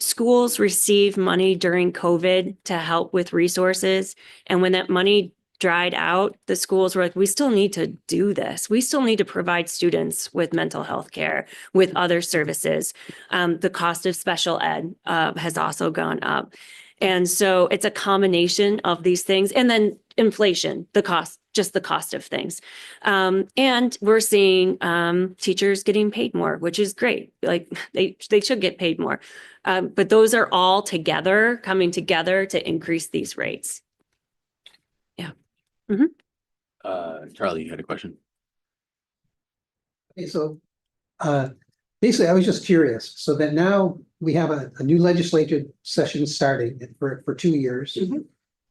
[SPEAKER 7] Schools receive money during COVID to help with resources. And when that money dried out, the schools were like, we still need to do this. We still need to provide students with mental health care, with other services. The cost of special ed has also gone up. And so it's a combination of these things. And then inflation, the cost, just the cost of things. And we're seeing teachers getting paid more, which is great. Like they should get paid more. But those are all together, coming together to increase these rates. Yeah.
[SPEAKER 1] Charlie, you had a question?
[SPEAKER 4] Okay, so basically, I was just curious. So that now we have a new legislative session starting for 2 years.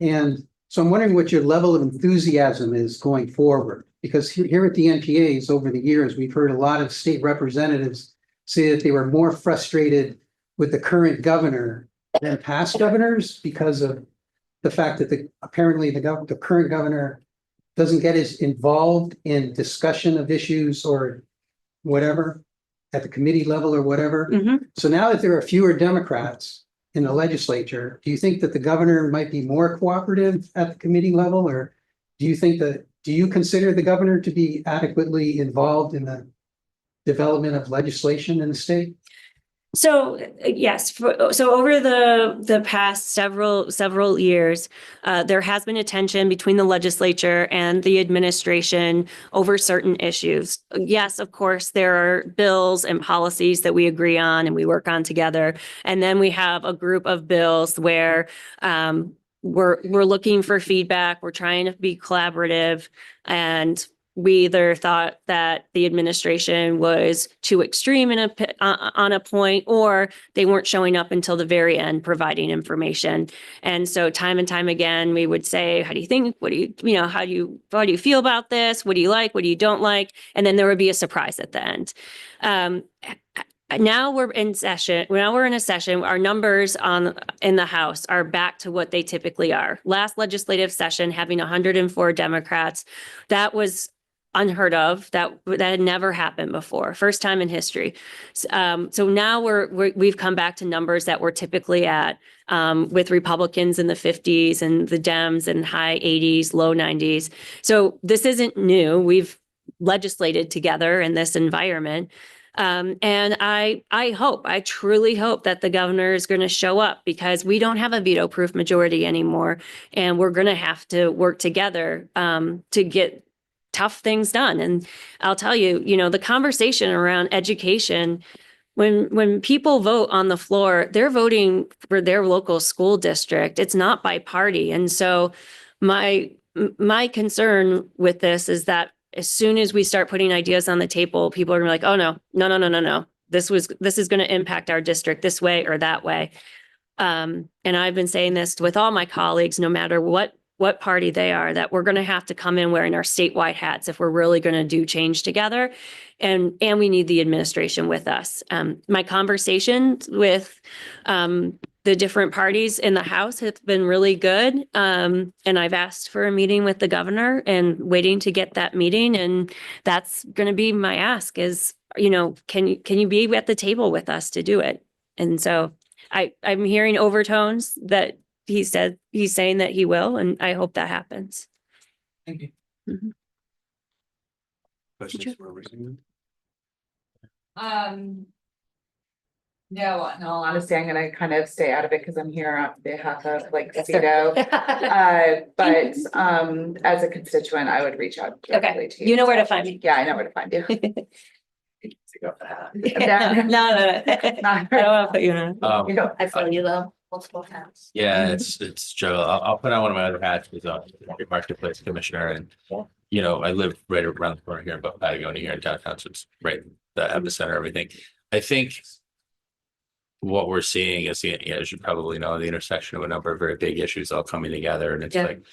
[SPEAKER 4] And so I'm wondering what your level of enthusiasm is going forward, because here at the NPAs over the years, we've heard a lot of state representatives say that they were more frustrated with the current governor than past governors because of the fact that apparently the current governor doesn't get as involved in discussion of issues or whatever at the committee level or whatever. So now that there are fewer Democrats in the legislature, do you think that the governor might be more cooperative at the committee level? Or do you consider the governor to be adequately involved in the development of legislation in the state?
[SPEAKER 7] So yes, so over the past several years, there has been a tension between the legislature and the administration over certain issues. Yes, of course, there are bills and policies that we agree on and we work on together. And then we have a group of bills where we're looking for feedback. We're trying to be collaborative, and we either thought that the administration was too extreme on a point, or they weren't showing up until the very end providing information. And so time and time again, we would say, how do you think? What do you, how do you feel about this? What do you like? What do you don't like? And then there would be a surprise at the end. Now we're in session. Now we're in a session. Our numbers in the House are back to what they typically are. Last legislative session, having 104 Democrats, that was unheard of. That had never happened before. First time in history. So now we've come back to numbers that we're typically at, with Republicans in the 50s and the Dems in high 80s, low 90s. So this isn't new. We've legislated together in this environment. And I truly hope that the governor is going to show up, because we don't have a veto-proof majority anymore, and we're going to have to work together to get tough things done. And I'll tell you, the conversation around education, when people vote on the floor, they're voting for their local school district. It's not by party. And so my concern with this is that as soon as we start putting ideas on the table, people are gonna be like, oh, no. This is going to impact our district this way or that way. And I've been saying this with all my colleagues, no matter what party they are, that we're going to have to come in wearing our statewide hats if we're really going to do change together. And we need the administration with us. My conversations with the different parties in the House have been really good. And I've asked for a meeting with the governor and waiting to get that meeting. And that's going to be my ask is, can you be at the table with us to do it? And so I'm hearing overtones that he's saying that he will, and I hope that happens.
[SPEAKER 9] Thank you.
[SPEAKER 7] Mhm.
[SPEAKER 1] Questions for Regan?
[SPEAKER 10] No, no, honestly, I'm gonna kind of stay out of it because I'm here on behalf of like
[SPEAKER 7] Yes,
[SPEAKER 10] Vito.
[SPEAKER 7] sir.
[SPEAKER 10] But as a constituent, I would reach out directly to you.
[SPEAKER 7] You know where to find me.
[SPEAKER 10] Yeah, I know where to find you.
[SPEAKER 7] No, no. I don't want to put you in.
[SPEAKER 10] You know,
[SPEAKER 8] I saw you though, multiple hats.
[SPEAKER 1] Yeah, it's true. I'll put on one of my other hats as a marketplace commissioner, and I live right around the corner here in Patagonia here in downtown, so it's right the epicenter of everything. I think what we're seeing is, as you probably know, the intersection of a number of very big issues all coming together, and it's
[SPEAKER 7] Yeah.
[SPEAKER 1] like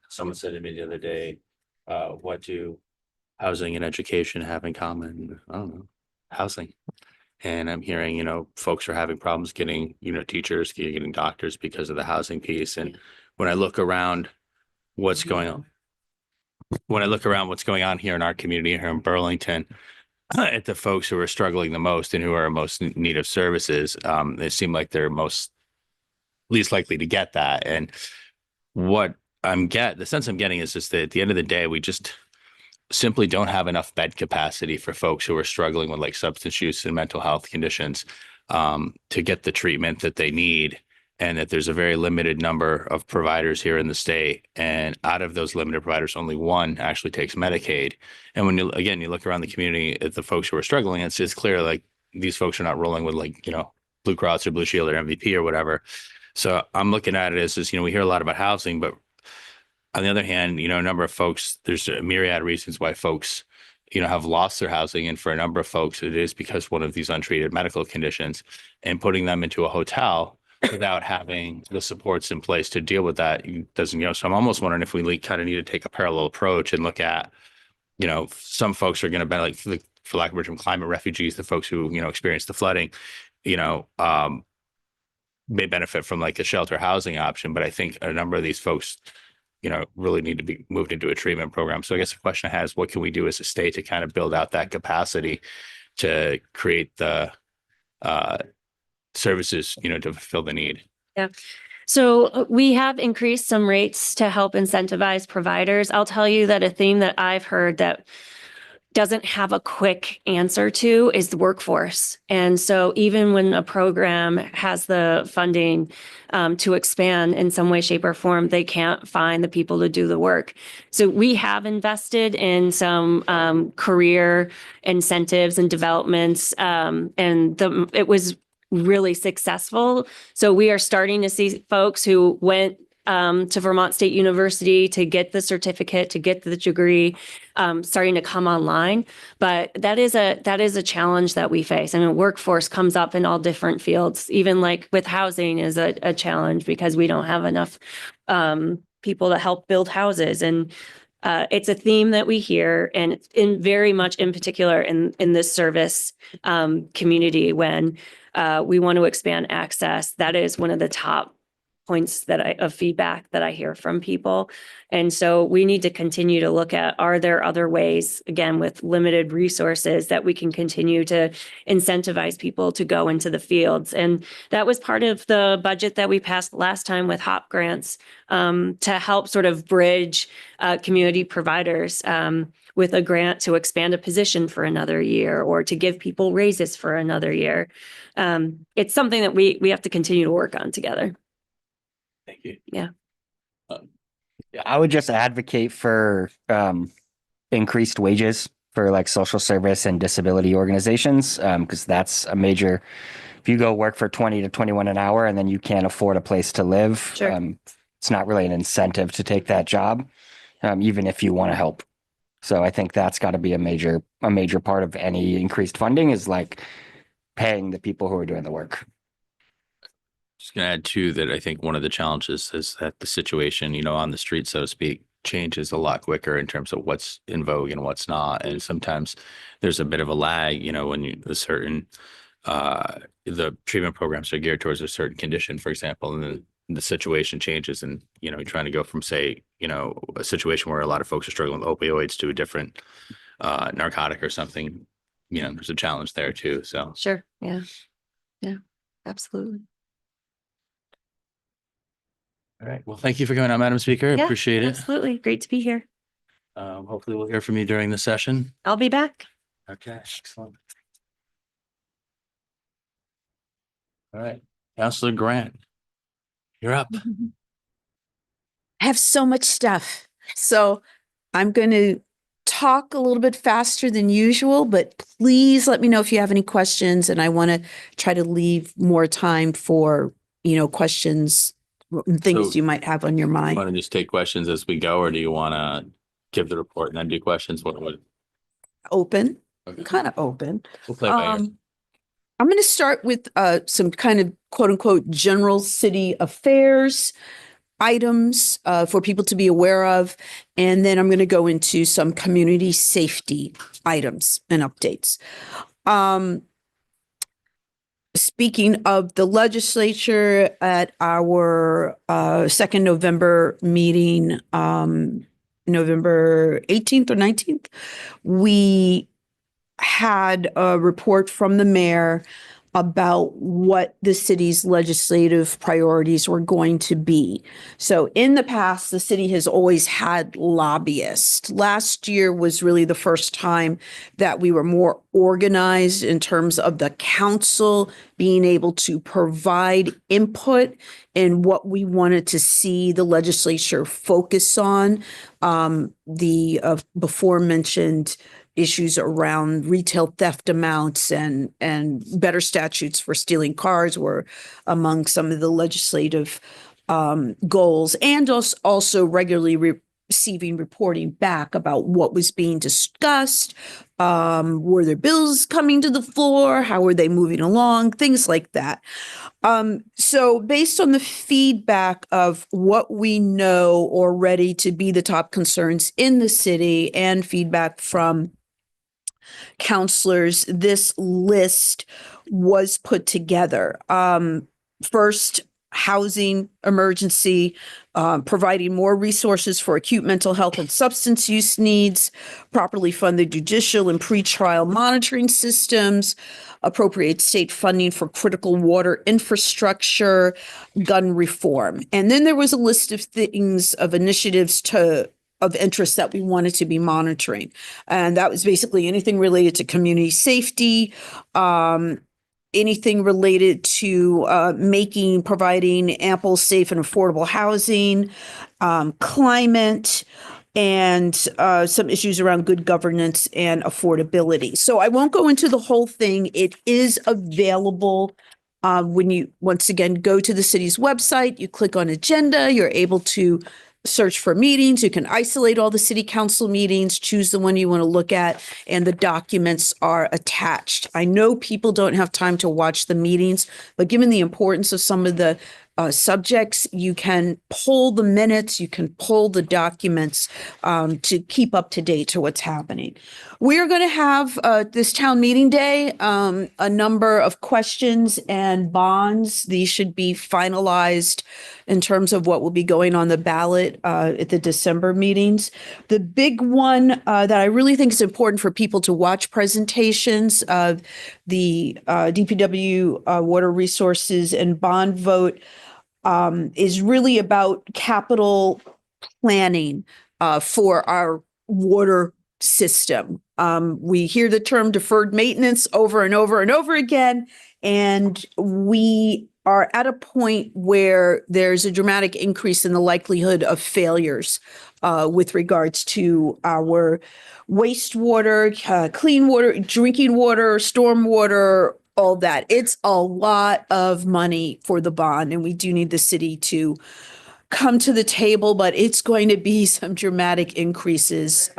[SPEAKER 1] someone said to me the other day, what do housing and education have in common? I don't know, housing. And I'm hearing, folks are having problems getting, teachers, getting doctors because of the housing piece. And when I look around what's going on, here in our community here in Burlington, at the folks who are struggling the most and who are most in need of services, they seem like they're least likely to get that. And the sense I'm getting is just that at the end of the day, we just simply don't have enough bed capacity for folks who are struggling with like substance use and mental health conditions to get the treatment that they need. And that there's a very limited number of providers here in the state. And out of those limited providers, only one actually takes Medicaid. And when you look around the community at the folks who are struggling, it's clear like these folks are not rolling with Blue Cross or Blue Shield or MVP or whatever. So I'm looking at it as we hear a lot about housing, but on the other hand, a number of folks, there's a myriad of reasons why folks, have lost their housing. And for a number of folks, it is because one of these untreated medical conditions, and putting them into a hotel without having the supports in place to deal with that doesn't, so I'm almost wondering if we kind of need to take a parallel approach and look at, some folks are going to be like, for lack of a term, climate refugees, the folks who, experienced the flooding, may benefit from like a shelter housing option. But I think a number of these folks, really need to be moved into a treatment program. So I guess the question I have is, what can we do as a state to kind of build out that capacity to create the services, to fulfill the need?
[SPEAKER 7] Yeah. So we have increased some rates to help incentivize providers. I'll tell you that a theme that I've heard that doesn't have a quick answer to is the workforce. And so even when a program has the funding to expand in some way, shape, or form, they can't find the people to do the work. So we have invested in some career incentives and developments, and it was really successful. So we are starting to see folks who went to Vermont State University to get the certificate, to get the degree, starting to come online. But that is a challenge that we face. I mean, workforce comes up in all different fields, even like with housing is a challenge because we don't have enough people to help build houses. And it's a theme that we hear, and in very much in particular in this service community when we want to expand access. That is one of the top points of feedback that I hear from people. And so we need to continue to look at, are there other ways, again, with limited resources that we can continue to incentivize people to go into the fields? And that was part of the budget that we passed last time with HOP grants to help sort of bridge community providers with a grant to expand a position for another year or to give people raises for another year. It's something that we have to continue to work on together.
[SPEAKER 1] Thank you.
[SPEAKER 7] Yeah.
[SPEAKER 3] I would just advocate for increased wages for like social service and disability organizations, because that's a major, if you go work for 20 to 21 an hour and then you can't afford a place to live,
[SPEAKER 7] Sure.
[SPEAKER 3] It's not really an incentive to take that job, even if you want to help. So I think that's got to be a major part of any increased funding is like paying the people who are doing the work.
[SPEAKER 1] Just gonna add too that I think one of the challenges is that the situation, on the street, so to speak, changes a lot quicker in terms of what's in vogue and what's not. And sometimes there's a bit of a lag, when a certain the treatment programs are geared towards a certain condition, for example, and then the situation changes and, you know, you're trying to go from, say, you know, a situation where a lot of folks are struggling with opioids to a different narcotic or something, you know, there's a challenge there too. So,
[SPEAKER 7] Sure. Yeah. Yeah, absolutely.
[SPEAKER 1] all right. Well, thank you for coming out, Madam Speaker. I
[SPEAKER 7] Yeah,
[SPEAKER 1] appreciate it.
[SPEAKER 7] Absolutely. Great to be here.
[SPEAKER 1] Hopefully we'll hear from you during the session.
[SPEAKER 7] I'll be back.
[SPEAKER 1] Okay, excellent. All right, Councilor Grant, you're up.
[SPEAKER 5] I have so much stuff. So I'm going to talk a little bit faster than usual, but please let me know if you have any questions. And I want to try to leave more time for, you know, questions, things
[SPEAKER 1] So-
[SPEAKER 5] you might have on your mind.
[SPEAKER 1] Want to just take questions as we go, or do you want to give the report and then do questions? What would?
[SPEAKER 5] Open,
[SPEAKER 1] Okay.
[SPEAKER 5] kind of open.
[SPEAKER 1] We'll play by ear.
[SPEAKER 5] I'm going to start with some kind of quote unquote general city affairs items for people to be aware of. And then I'm going to go into some community safety items and updates. Speaking of the legislature, at our second November meeting, November 18th or 19th, we had a report from the mayor about what the city's legislative priorities were going to be. So in the past, the city has always had lobbyists. Last year was really the first time that we were more organized in terms of the council being able to provide input in what we wanted to see the legislature focus on. The before mentioned issues around retail theft amounts and better statutes for stealing cars were among some of the legislative goals, and also regularly receiving reporting back about what was being discussed. Were there bills coming to the floor? How were they moving along? Things like that. So based on the feedback of what we know already to be the top concerns in the city and feedback from counselors, this list was put together. First, housing emergency, providing more resources for acute mental health and substance use needs, properly fund the judicial and pretrial monitoring systems, appropriate state funding for critical water infrastructure, gun reform. And then there was a list of things, of initiatives of interest that we wanted to be monitoring. And that was basically anything related to community safety, anything related to providing ample, safe, and affordable housing, climate, and some issues around good governance and affordability. So I won't go into the whole thing. It is available when you, once again, go to the city's website, you click on agenda, you're able to search for meetings. You can isolate all the city council meetings, choose the one you want to look at, and the documents are attached. I know people don't have time to watch the meetings, but given the importance of some of the subjects, you can pull the minutes, you can pull the documents to keep up to date to what's happening. We're going to have this town meeting day, a number of questions and bonds. These should be finalized in terms of what will be going on the ballot at the December meetings. The big one that I really think is important for people to watch presentations of the DPW water resources and bond vote is really about capital planning for our water system. We hear the term deferred maintenance over and over and over again, and we are at a point where there's a dramatic increase in the likelihood of failures with regards to our wastewater, clean water, drinking water, stormwater, all that. It's a lot of money for the bond, and we do need the city to come to the table, but it's going to be some dramatic increases.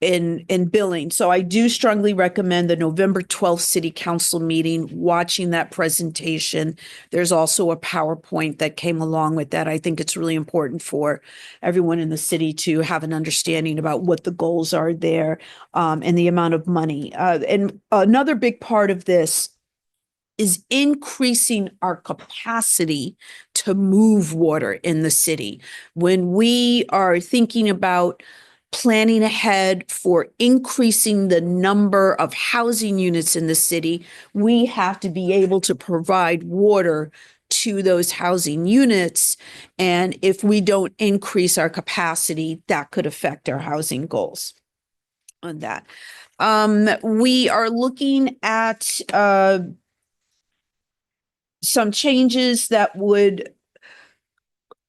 [SPEAKER 5] in billing. So I do strongly recommend the November 12th City Council meeting, watching that presentation. There's also a PowerPoint that came along with that. I think it's really important for everyone in the city to have an understanding about what the goals are there, and the amount of money. And another big part of this is increasing our capacity to move water in the city. When we are thinking about planning ahead for increasing the number of housing units in the city, we have to be able to provide water to those housing units. And if we don't increase our capacity, that could affect our housing goals on that. We are looking at some changes that would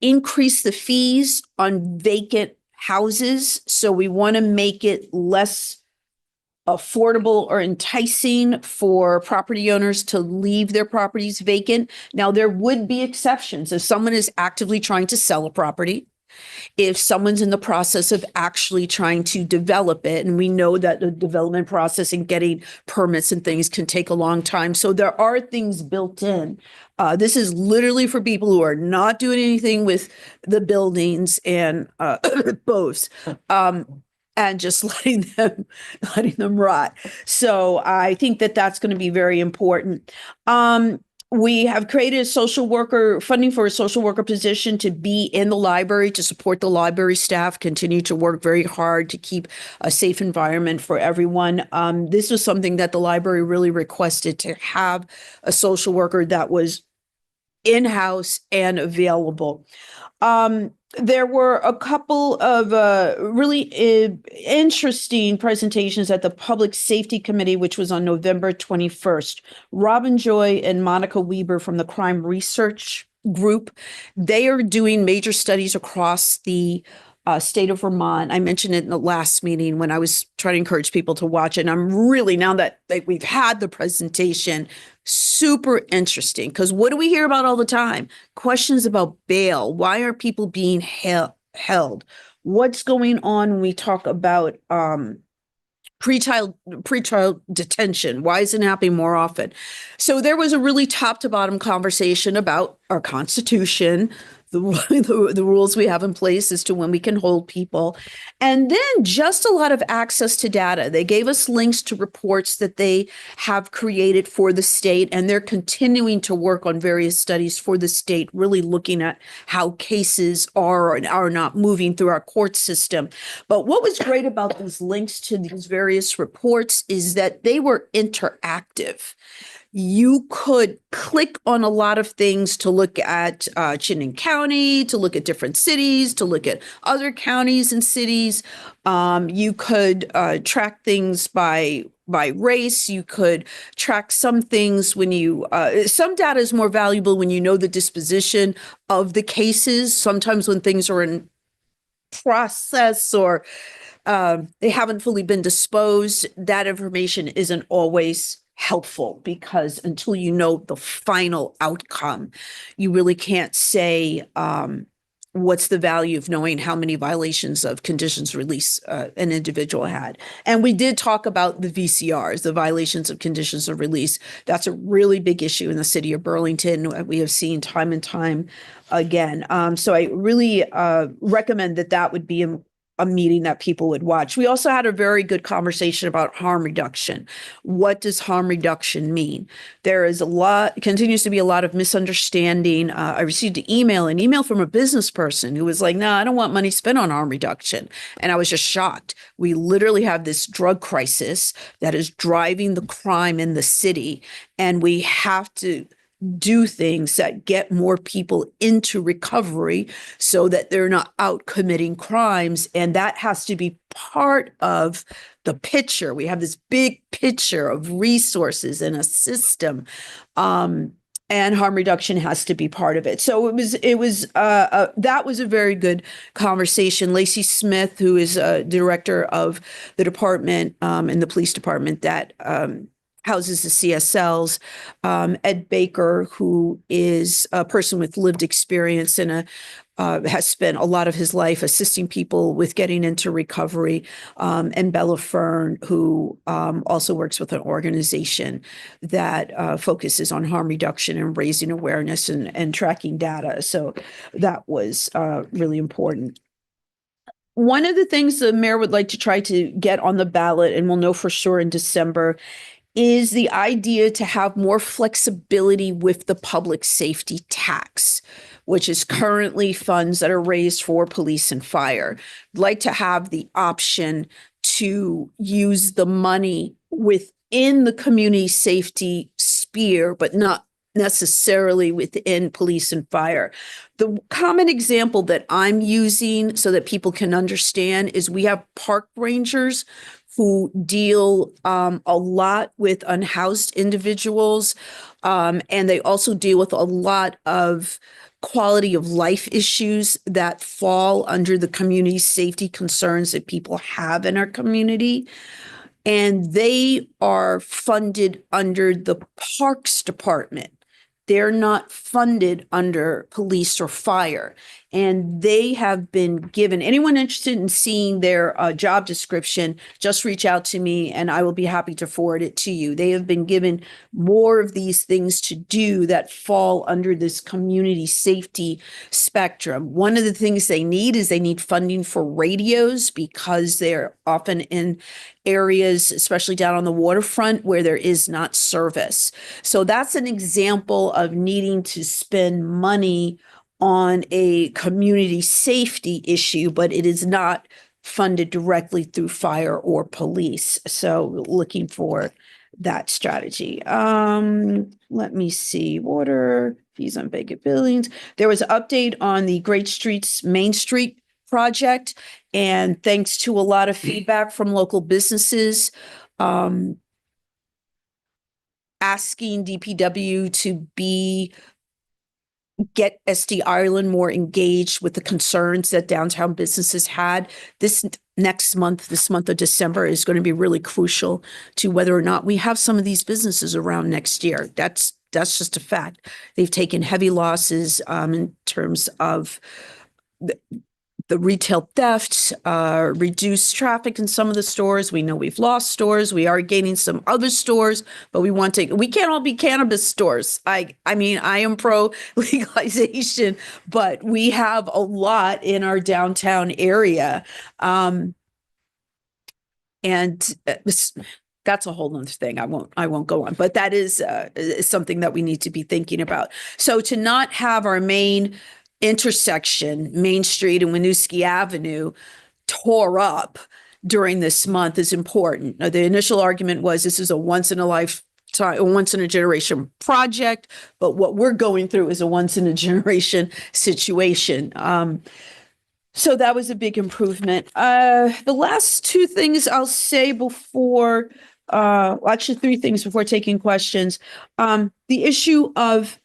[SPEAKER 5] increase the fees on vacant houses. So we want to make it less affordable or enticing for property owners to leave their properties vacant. Now, there would be exceptions. If someone is actively trying to sell a property, if someone's in the process of actually trying to develop it, and we know that the development process and getting permits and things can take a long time. So there are things built in. This is literally for people who are not doing anything with the buildings and both, and just letting them rot. So I think that that's going to be very important. We have created a social worker, funding for a social worker position to be in the library, to support the library staff, continue to work very hard to keep a safe environment for everyone. This was something that the library really requested, to have a social worker that was in-house and available. There were a couple of really interesting presentations at the Public Safety Committee, which was on November 21st. Robin Joy and Monica Weber from the Crime Research Group, they are doing major studies across the state of Vermont. I mentioned it in the last meeting when I was trying to encourage people to watch it. And I'm really, now that we've had the presentation, super interesting, because what do we hear about all the time? Questions about bail. Why are people being held? What's going on when we talk about pretrial detention? Why isn't it happening more often? So there was a really top to bottom conversation about our Constitution, the rules we have in place as to when we can hold people, and then just a lot of access to data. They gave us links to reports that they have created for the state, and they're continuing to work on various studies for the state, really looking at how cases are and are not moving through our court system. But what was great about these links to these various reports is that they were interactive. You could click on a lot of things to look at Chittenden County, to look at different cities, to look at other counties and cities. You could track things by race. You could track some things when you, some data is more valuable when you know the disposition of the cases. Sometimes when things are in process or they haven't fully been disposed, that information isn't always helpful, because until you know the final outcome, you really can't say what's the value of knowing how many violations of conditions release an individual had. And we did talk about the VCRs, the violations of conditions of release. That's a really big issue in the city of Burlington. We have seen time and time again. So I really recommend that would be a meeting that people would watch. We also had a very good conversation about harm reduction. What does harm reduction mean? There is continues to be a lot of misunderstanding. I received an email from a business person who was like, no, I don't want money spent on harm reduction. And I was just shocked. We literally have this drug crisis that is driving the crime in the city, and we have to do things that get more people into recovery so that they're not out committing crimes. And that has to be part of the picture. We have this big picture of resources in a system. And harm reduction has to be part of it. So that was a very good conversation. Lacey Smith, who is a director of the department in the police department that houses the CSLs, Ed Baker, who is a person with lived experience and has spent a lot of his life assisting people with getting into recovery, and Bella Fern, who also works with an organization that focuses on harm reduction and raising awareness and tracking data. So that was really important. One of the things the mayor would like to try to get on the ballot, and we'll know for sure in December, is the idea to have more flexibility with the public safety tax, which is currently funds that are raised for police and fire. I'd like to have the option to use the money within the community safety sphere, but not necessarily within police and fire. The common example that I'm using so that people can understand is we have park rangers who deal a lot with unhoused individuals, and they also deal with a lot of quality of life issues that fall under the community safety concerns that people have in our community. And they are funded under the Parks Department. They're not funded under police or fire. And they have been given, anyone interested in seeing their job description, just reach out to me and I will be happy to forward it to you. They have been given more of these things to do that fall under this community safety spectrum. One of the things they need is they need funding for radios because they're often in areas, especially down on the waterfront, where there is not service. So that's an example of needing to spend money on a community safety issue, but it is not funded directly through fire or police. So looking for that strategy. Let me see. Water, fees on vacant buildings. There was an update on the Great Streets Main Street project. And thanks to a lot of feedback from local businesses, asking DPW to get SD Ireland more engaged with the concerns that downtown businesses had. This month of December, is going to be really crucial to whether or not we have some of these businesses around next year. That's just a fact. They've taken heavy losses in terms of the retail theft, reduced traffic in some of the stores. We know we've lost stores. We are gaining some other stores, but we can't all be cannabis stores. I mean, I am pro legalization, but we have a lot in our downtown area. That's a whole other thing. I won't go on, but that is something that we need to be thinking about. So to not have our main intersection, Main Street and Winooski Avenue, tore up during this month is important. Now, the initial argument was this is a once in a generation project, but what we're going through is a once in a generation situation. So that was a big improvement. The last two things I'll say before, actually three things before taking questions. The issue of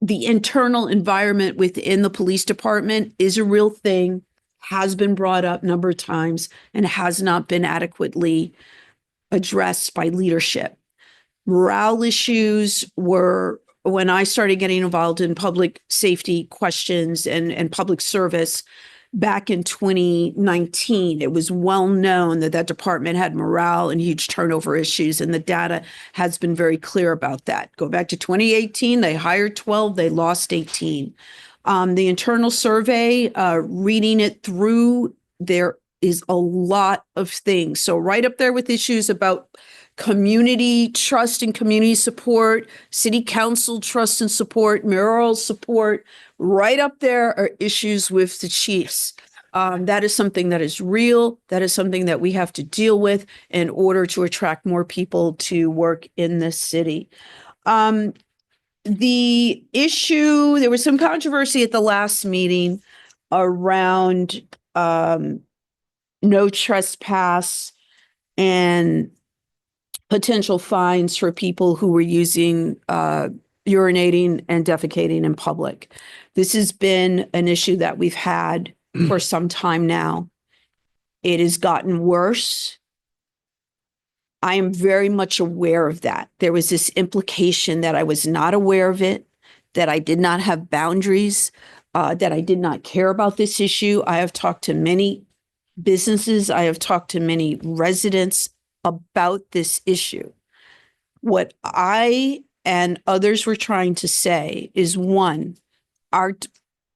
[SPEAKER 5] the internal environment within the police department is a real thing, has been brought up a number of times, and has not been adequately addressed by leadership. Morale issues were, when I started getting involved in public safety questions and public service back in 2019, it was well known that department had morale and huge turnover issues, and the data has been very clear about that. Go back to 2018, they hired 12, they lost 18. The internal survey, reading it through, there is a lot of things. So right up there with issues about community trust and community support, city council trust and support, mayoral support, right up there are issues with the chiefs. That is something that is real. That is something that we have to deal with in order to attract more people to work in this city. The issue, there was some controversy at the last meeting around no trespass and potential fines for people who were using urinating and defecating in public. This has been an issue that we've had for some time now. It has gotten worse. I am very much aware of that. There was this implication that I was not aware of it, that I did not have boundaries, that I did not care about this issue. I have talked to many businesses. I have talked to many residents about this issue. What I and others were trying to say is, one, our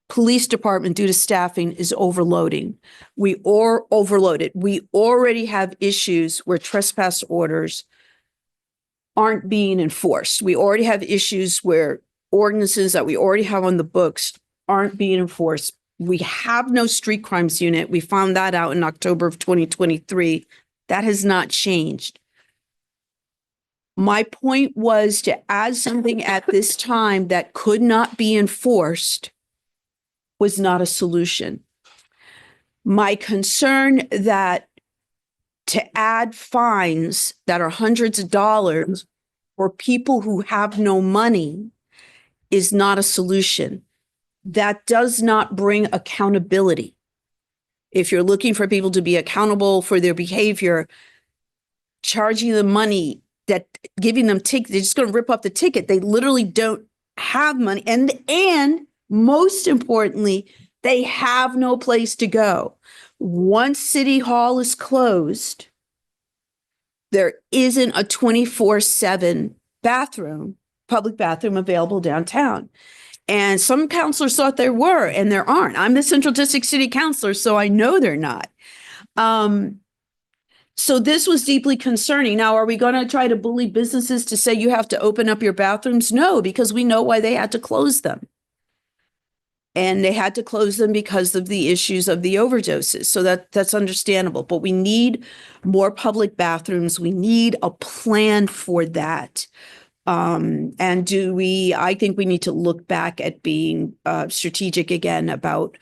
[SPEAKER 5] police department, due to staffing, is overloading. We are overloaded. We already have issues where trespass orders aren't being enforced. We already have issues where ordinances that we already have on the books aren't being enforced. We have no street crimes unit. We found that out in October of 2023. That has not changed. My point was to add something at this time that could not be enforced was not a solution. My concern that to add fines that are hundreds of dollars for people who have no money is not a solution. That does not bring accountability. If you're looking for people to be accountable for their behavior, charging them money, that giving them tickets, they're just going to rip up the ticket. They literally don't have money. And most importantly, they have no place to go. Once City Hall is closed, there isn't a 24/7 bathroom, public bathroom available downtown. And some councilors thought there were, and there aren't. I'm the Central District City Councilor, so I know they're not. So this was deeply concerning. Now, are we going to try to bully businesses to say you have to open up your bathrooms? No, because we know why they had to close them. And they had to close them because of the issues of the overdoses. So that's understandable. But we need more public bathrooms. We need a plan for that. And I think we need to look back at being strategic again about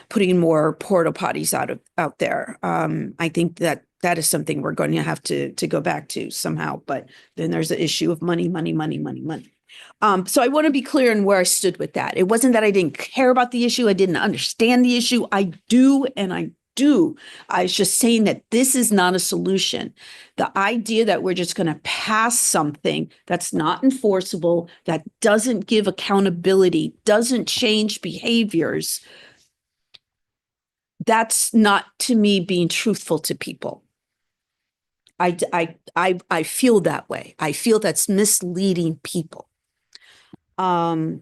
[SPEAKER 5] putting more porta potties out there. I think that is something we're going to have to go back to somehow. But then there's the issue of money. So I want to be clear on where I stood with that. It wasn't that I didn't care about the issue. I didn't understand the issue. I do, and I do. I was just saying that this is not a solution. The idea that we're just going to pass something that's not enforceable, that doesn't give accountability, doesn't change behaviors, that's not, to me, being truthful to people. I feel that way. I feel that's misleading people. And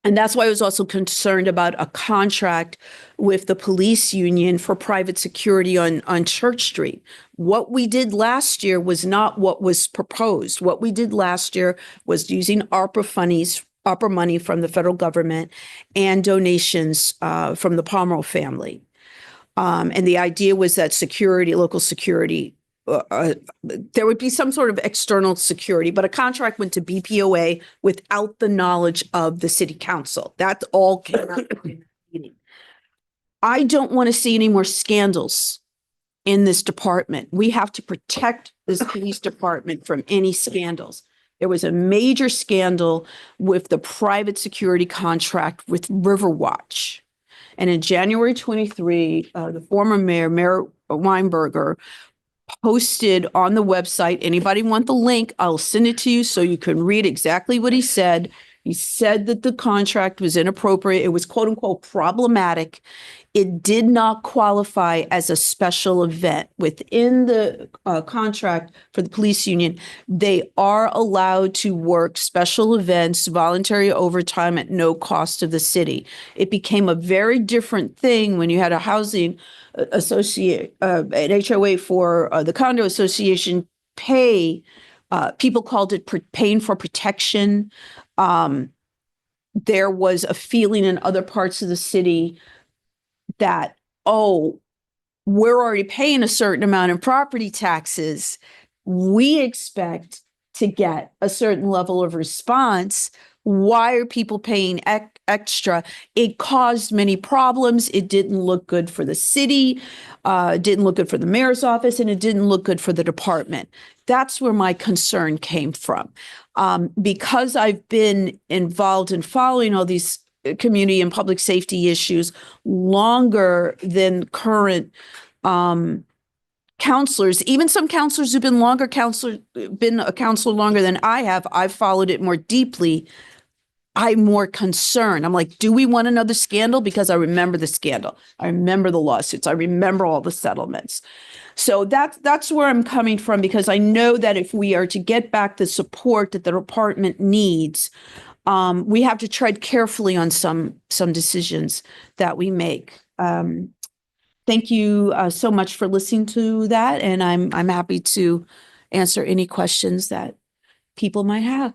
[SPEAKER 5] that's why I was also concerned about a contract with the police union for private security on Church Street. What we did last year was not what was proposed. What we did last year was using ARPA money from the federal government and donations from the Pomeroy family. And the idea was that local security, there would be some sort of external security, but a contract went to BPOA without the knowledge of the city council. That all came out in the meeting. I don't want to see any more scandals in this department. We have to protect this police department from any scandals. There was a major scandal with the private security contract with Riverwatch. And in January 23, the former Mayor Weinberger, posted on the website. Anybody want the link? I'll send it to you so you can read exactly what he said. He said that the contract was inappropriate. It was quote unquote problematic. It did not qualify as a special event. Within the contract for the police union, they are allowed to work special events, voluntary overtime at no cost to the city. It became a very different thing when you had a housing associate, an HOA for the condo association pay. People called it paying for protection. There was a feeling in other parts of the city that, oh, we're already paying a certain amount in property taxes. We expect to get a certain level of response. Why are people paying extra? It caused many problems. It didn't look good for the city. It didn't look good for the mayor's office, and it didn't look good for the department. That's where my concern came from. Because I've been involved in following all these community and public safety issues longer than current counselors, even some counselors who've been a counselor longer than I have, I've followed it more deeply. I'm more concerned. I'm like, do we want another scandal? Because I remember the scandal. I remember the lawsuits. I remember all the settlements. So that's where I'm coming from, because I know that if we are to get back the support that the department needs, we have to tread carefully on some decisions that we make. Thank you so much for listening to that, and I'm happy to answer any questions that people might have.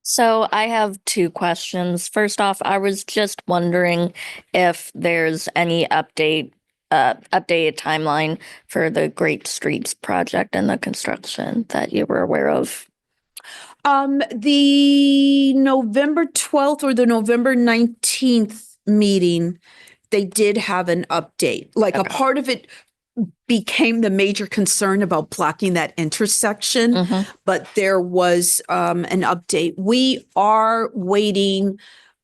[SPEAKER 6] So I have two questions. First off, I was just wondering if there's any updated timeline for the Great Streets project and the construction that you were aware of.
[SPEAKER 5] The November 12th or the November 19th meeting, they did have an update. Like a
[SPEAKER 6] Okay.
[SPEAKER 5] part of it became the major concern about blocking that intersection,
[SPEAKER 6] Mhm.
[SPEAKER 5] but there was an update. We are waiting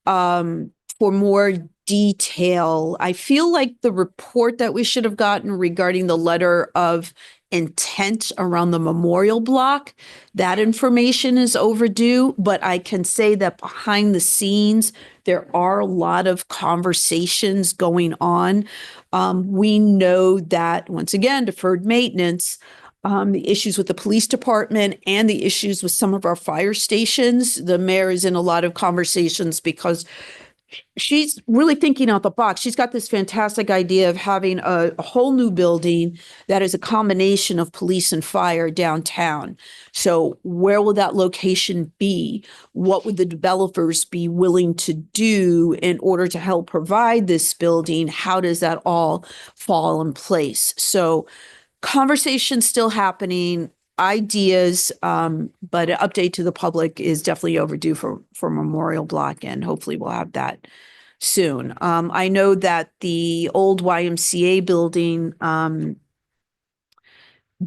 [SPEAKER 5] for more detail. I feel like the report that we should have gotten regarding the letter of intent around the memorial block, that information is overdue, but I can say that behind the scenes, there are a lot of conversations going on. We know that, once again, deferred maintenance, the issues with the police department and the issues with some of our fire stations, the mayor is in a lot of conversations because she's really thinking out the box. She's got this fantastic idea of having a whole new building that is a combination of police and fire downtown. So where will that location be? What would the developers be willing to do in order to help provide this building? How does that all fall in place? So conversation still happening, ideas, but an update to the public is definitely overdue for Memorial Block, and hopefully we'll have that soon. I know that the old YMCA building,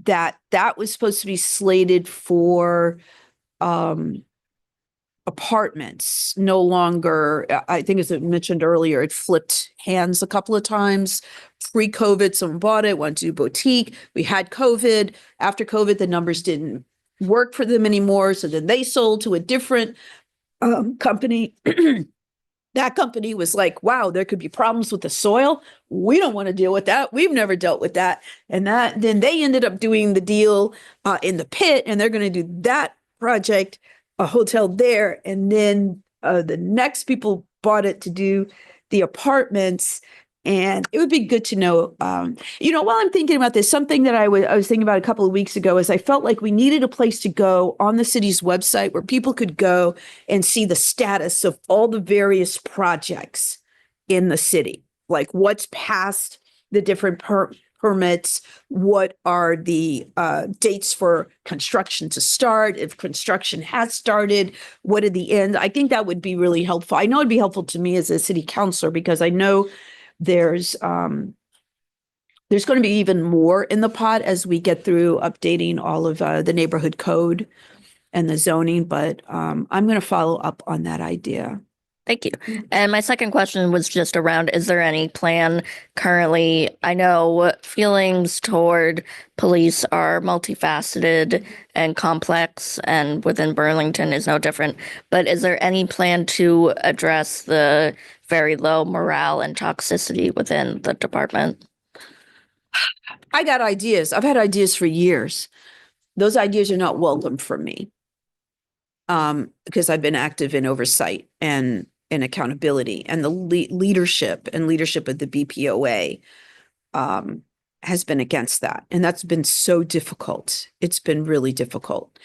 [SPEAKER 5] that was supposed to be slated for apartments, no longer, I think as I mentioned earlier, it flipped hands a couple of times. Pre-COVID, someone bought it, went to boutique. We had COVID. After COVID, the numbers didn't work for them anymore. So then they sold to a different company. That company was like, wow, there could be problems with the soil. We don't want to deal with that. We've never dealt with that. And then they ended up doing the deal in the pit, and they're going to do that project, a hotel there. And then the next people bought it to do the apartments. And it would be good to know, while I'm thinking about this, something that I was thinking about a couple of weeks ago is I felt like we needed a place to go on the city's website where people could go and see the status of all the various projects in the city, like what's past the different permits, what are the dates for construction to start, if construction has started, what are the end. I think that would be really helpful. I know it'd be helpful to me as a city councilor because I know there's going to be even more in the pot as we get through updating all of the neighborhood code and the zoning, but I'm going to follow up on that idea.
[SPEAKER 6] Thank you. And my second question was just around, is there any plan currently? I know feelings toward police are multifaceted and complex, and within Burlington is no different. But is there any plan to address the very low morale and toxicity within the department?
[SPEAKER 5] I got ideas. I've had ideas for years. Those ideas are not welcome from me because I've been active in oversight and accountability, and the leadership of the BPOA has been against that. And that's been so difficult. It's been really difficult.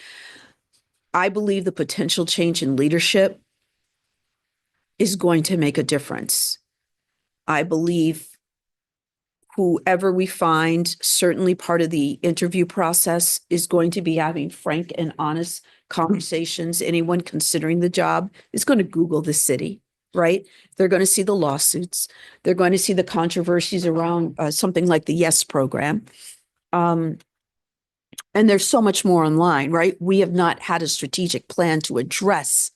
[SPEAKER 5] I believe the potential change in leadership is going to make a difference. I believe whoever we find, certainly part of the interview process is going to be having frank and honest conversations. Anyone considering the job is going to Google the city, right? They're going to see the lawsuits. They're going to see the controversies around something like the YES program. And there's so much more online, right? We have not had a strategic plan to address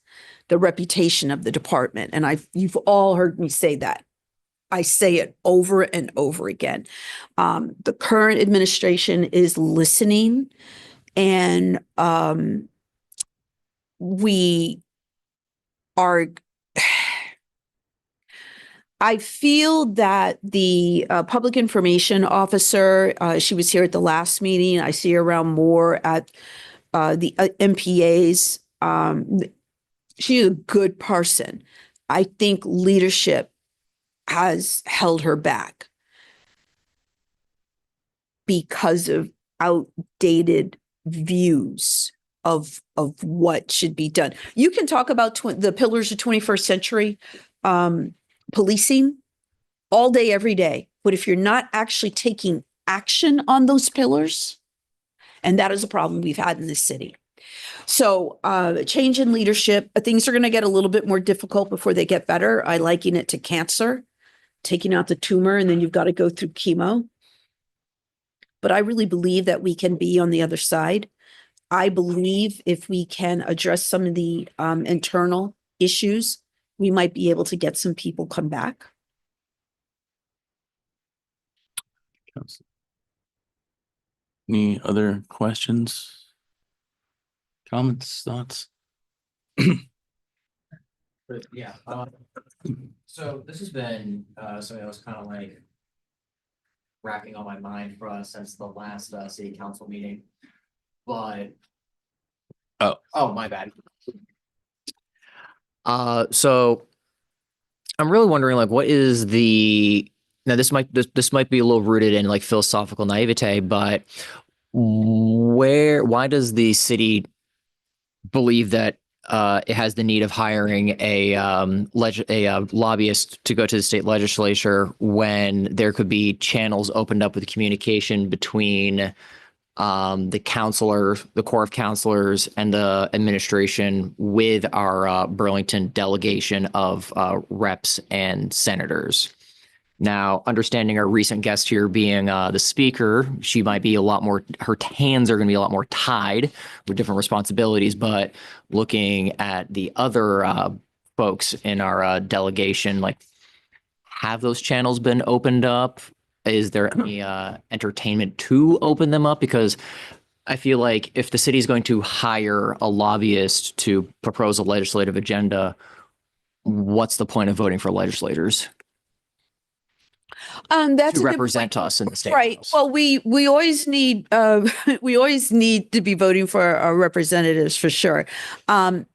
[SPEAKER 5] the reputation of the department. And you've all heard me say that. I say it over and over again. The current administration is listening. And we are, I feel that the public information officer, she was here at the last meeting. I see her around more at the NPAs. She's a good person. I think leadership has held her back because of outdated views of what should be done. You can talk about the pillars of 21st century policing all day, every day. But if you're not actually taking action on those pillars, and that is a problem we've had in this city. So change in leadership, things are going to get a little bit more difficult before they get better. I liken it to cancer, taking out the tumor, and then you've got to go through chemo. But I really believe that we can be on the other side. I believe if we can address some of the internal issues, we might be able to get some people come back.
[SPEAKER 1] Any other questions? Comments, thoughts?
[SPEAKER 9] But yeah, so this has been something that was kind of like racking on my mind for us since the last city council meeting. But oh, my bad. So I'm really wondering, like, what is now this might be a little rooted in like philosophical naivete, but why does the city believe that it has the need of hiring a lobbyist to go to the state legislature when there could be channels opened up with communication between the counselor, the Corps of Counselors, and the administration with our Burlington delegation of reps and senators? Now, understanding our recent guest here being the speaker, she might be a lot more, her hands are going to be a lot more tied with different responsibilities, but looking at the other folks in our delegation, like, have those channels been opened up? Is there any entertainment to open them up? Because I feel like if the city is going to hire a lobbyist to propose a legislative agenda, what's the point of voting for legislators?
[SPEAKER 5] That's
[SPEAKER 9] to represent us in the state
[SPEAKER 5] right.
[SPEAKER 9] house.
[SPEAKER 5] Well, we always need we always need to be voting for our representatives for sure. So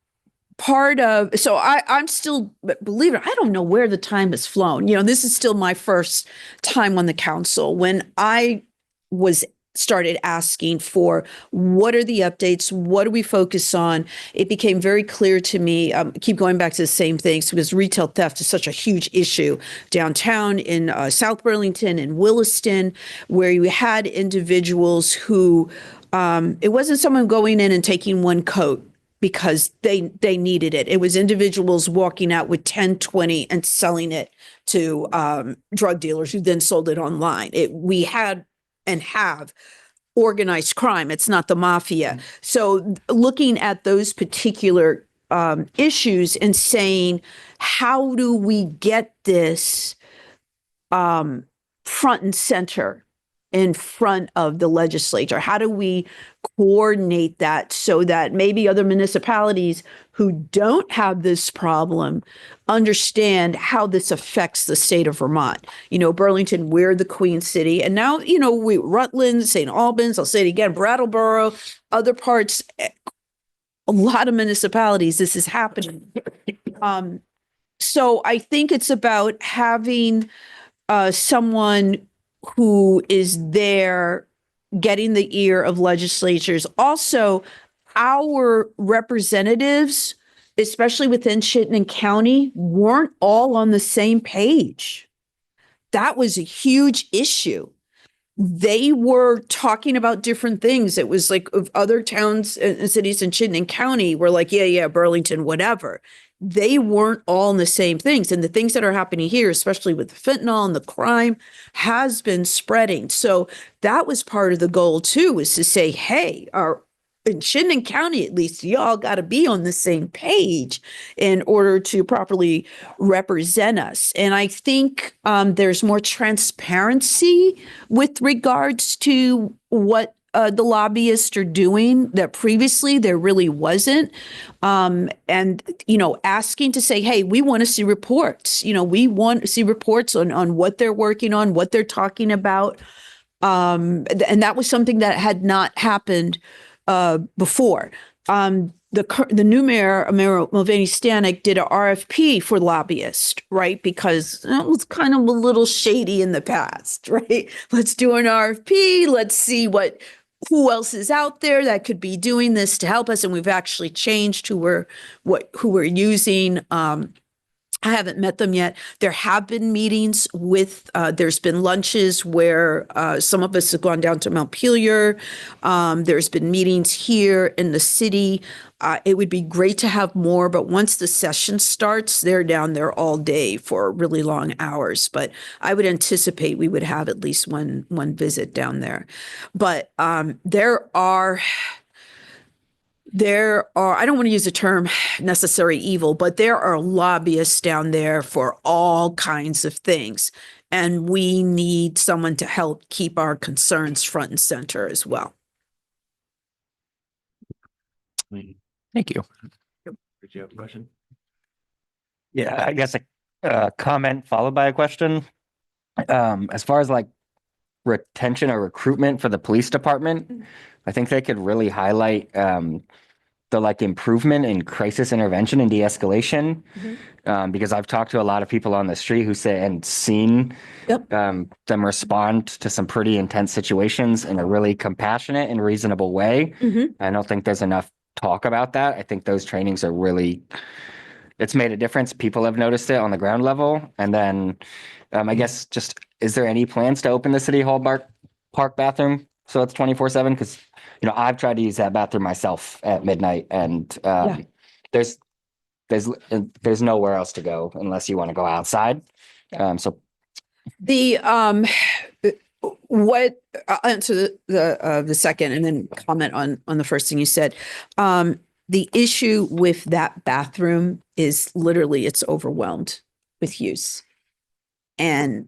[SPEAKER 5] I'm still, believe it, I don't know where the time has flown. You know, this is still my first time on the council. When I started asking for what are the updates, what do we focus on, it became very clear to me, keep going back to the same things, because retail theft is such a huge issue downtown in South Burlington and Williston, where you had individuals who, it wasn't someone going in and taking one coat because they needed it. It was individuals walking out with 10, 20 and selling it to drug dealers who then sold it online. We had and have organized crime. It's not the mafia. So looking at those particular issues and saying, how do we get this front and center in front of the legislature? How do we coordinate that so that maybe other municipalities who don't have this problem understand how this affects the state of Vermont? You know, Burlington, we're the Queen City. And now, you know, Rutland, St. Albans, I'll say it again, Brattleboro, other parts, a lot of municipalities, this is happening. So I think it's about having someone who is there getting the ear of legislatures. Also, our representatives, especially within Chittenden County, weren't all on the same page. That was a huge issue. They were talking about different things. It was like of other towns and cities in Chittenden County were like, yeah, Burlington, whatever. They weren't all in the same things. And the things that are happening here, especially with the fentanyl and the crime, has been spreading. So that was part of the goal too, is to say, hey, in Chittenden County, at least, y'all got to be on the same page in order to properly represent us. And I think there's more transparency with regards to what the lobbyists are doing that previously there really wasn't. And, asking to say, hey, we want to see reports. We want to see reports on what they're working on, what they're talking about. And that was something that had not happened before. The new mayor, Mayor Mulvaney Stanek, did a RFP for lobbyists, right? Because it was kind of a little shady in the past, right? Let's do an RFP. Let's see who else is out there that could be doing this to help us. And we've actually changed who we're using. I haven't met them yet. There have been meetings there's been lunches where some of us have gone down to Montpelier. There's been meetings here in the city. It would be great to have more, but once the session starts, they're down there all day for really long hours. But I would anticipate we would have at least one visit down there. But there are, I don't want to use the term necessary evil, but there are lobbyists down there for all kinds of things. And we need someone to help keep our concerns front and center as well.
[SPEAKER 11] Thank you.
[SPEAKER 1] Did you have a question?
[SPEAKER 11] Yeah, I guess a comment followed by a question. As far as like retention or recruitment for the police department, I think they could really highlight the like improvement in crisis intervention and de-escalation. Because I've talked to a lot of people on the street who say and seen them respond to some pretty intense situations in a really compassionate and reasonable way. I don't think there's enough talk about that. I think those trainings are really, it's made a difference. People have noticed it on the ground level. And then I guess just, is there any plans to open the City Hall park bathroom so it's 24/7? Because, I've tried to use that bathroom myself at midnight and there's nowhere else to go unless you want to go outside. So
[SPEAKER 5] what I'll answer the second and then comment on the first thing you said. The issue with that bathroom is literally it's overwhelmed with use. And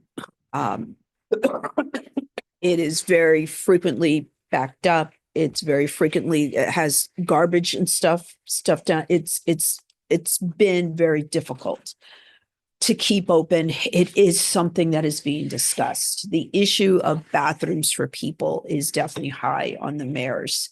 [SPEAKER 5] it is very frequently backed up. It's very frequently, it has garbage and stuff down. It's been very difficult to keep open. It is something that is being discussed. The issue of bathrooms for people is definitely high on the mayor's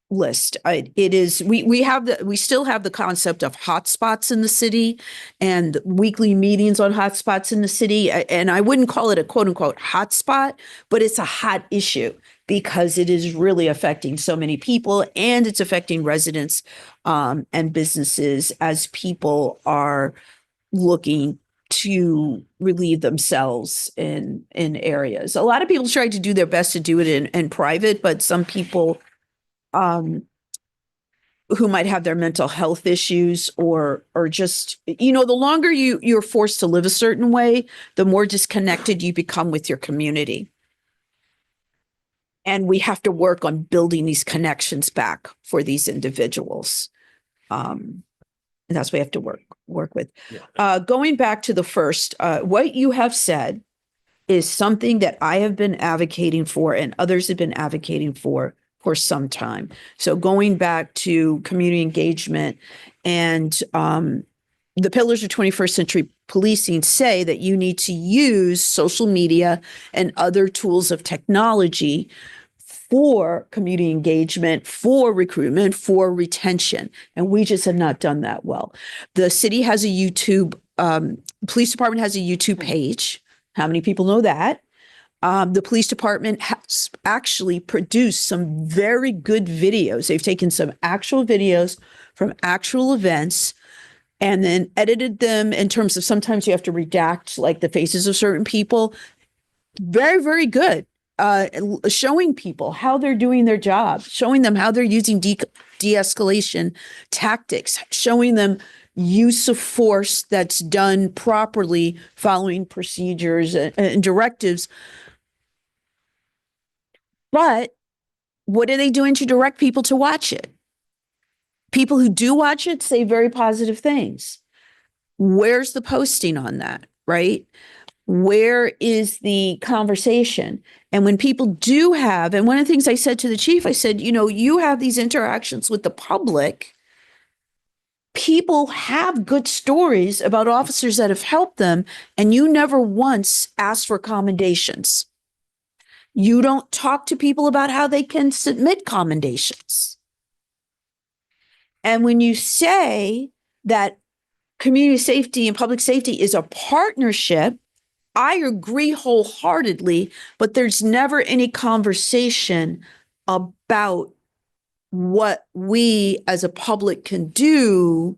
[SPEAKER 5] list. It is, we still have the concept of hotspots in the city and weekly meetings on hotspots in the city. And I wouldn't call it a quote unquote hotspot, but it's a hot issue because it is really affecting so many people and it's affecting residents and businesses as people are looking to relieve themselves in areas. A lot of people try to do their best to do it in private, but some people who might have their mental health issues or just, the longer you're forced to live a certain way, the more disconnected you become with your community. And we have to work on building these connections back for these individuals. And that's what we have to work with. Yeah. Going back to the first, what you have said is something that I have been advocating for and others have been advocating for some time. So going back to community engagement and the pillars of 21st century policing say that you need to use social media and other tools of technology for community engagement, for recruitment, for retention. And we just have not done that well. The city has a YouTube, police department has a YouTube page. How many people know that? The police department has actually produced some very good videos. They've taken some actual videos from actual events and then edited them in terms of sometimes you have to redact like the faces of certain people. Very, very good. Showing people how they're doing their job, showing them how they're using de-escalation tactics, showing them use of force that's done properly, following procedures and directives. But what are they doing to direct people to watch it? People who do watch it say very positive things. Where's the posting on that, right? Where is the conversation? And when people do have, and one of the things I said to the chief, I said, you know, you have these interactions with the public. People have good stories about officers that have helped them, and you never once ask for commendations. You don't talk to people about how they can submit commendations. And when you say that community safety and public safety is a partnership, I agree wholeheartedly, but there's never any conversation about what we as a public can do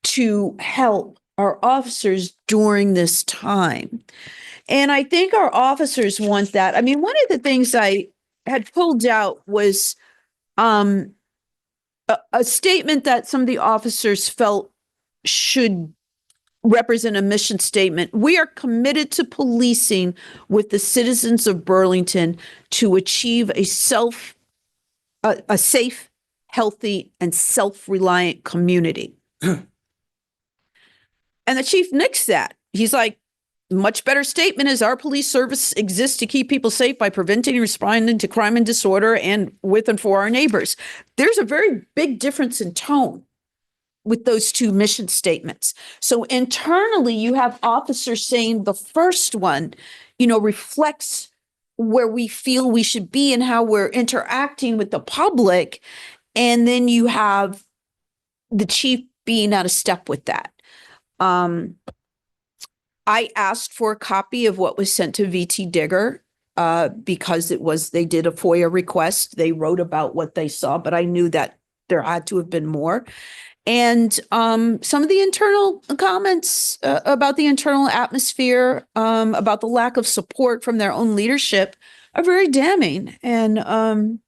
[SPEAKER 5] to help our officers during this time. And I think our officers want that. I mean, one of the things I had pulled out was a statement that some of the officers felt should represent a mission statement. We are committed to policing with the citizens of Burlington to achieve a safe, healthy, and self-reliant community. And the chief nixed that. He's like, much better statement is our police service exists to keep people safe by preventing and responding to crime and disorder and with and for our neighbors. There's a very big difference in tone with those two mission statements. So internally, you have officers saying the first one, you know, reflects where we feel we should be and how we're interacting with the public. And then you have the chief being out of step with that. I asked for a copy of what was sent to VT Digger because they did a FOIA request. They wrote about what they saw, but I knew that there had to have been more. And some of the internal comments about the internal atmosphere, about the lack of support from their own leadership are very damning. And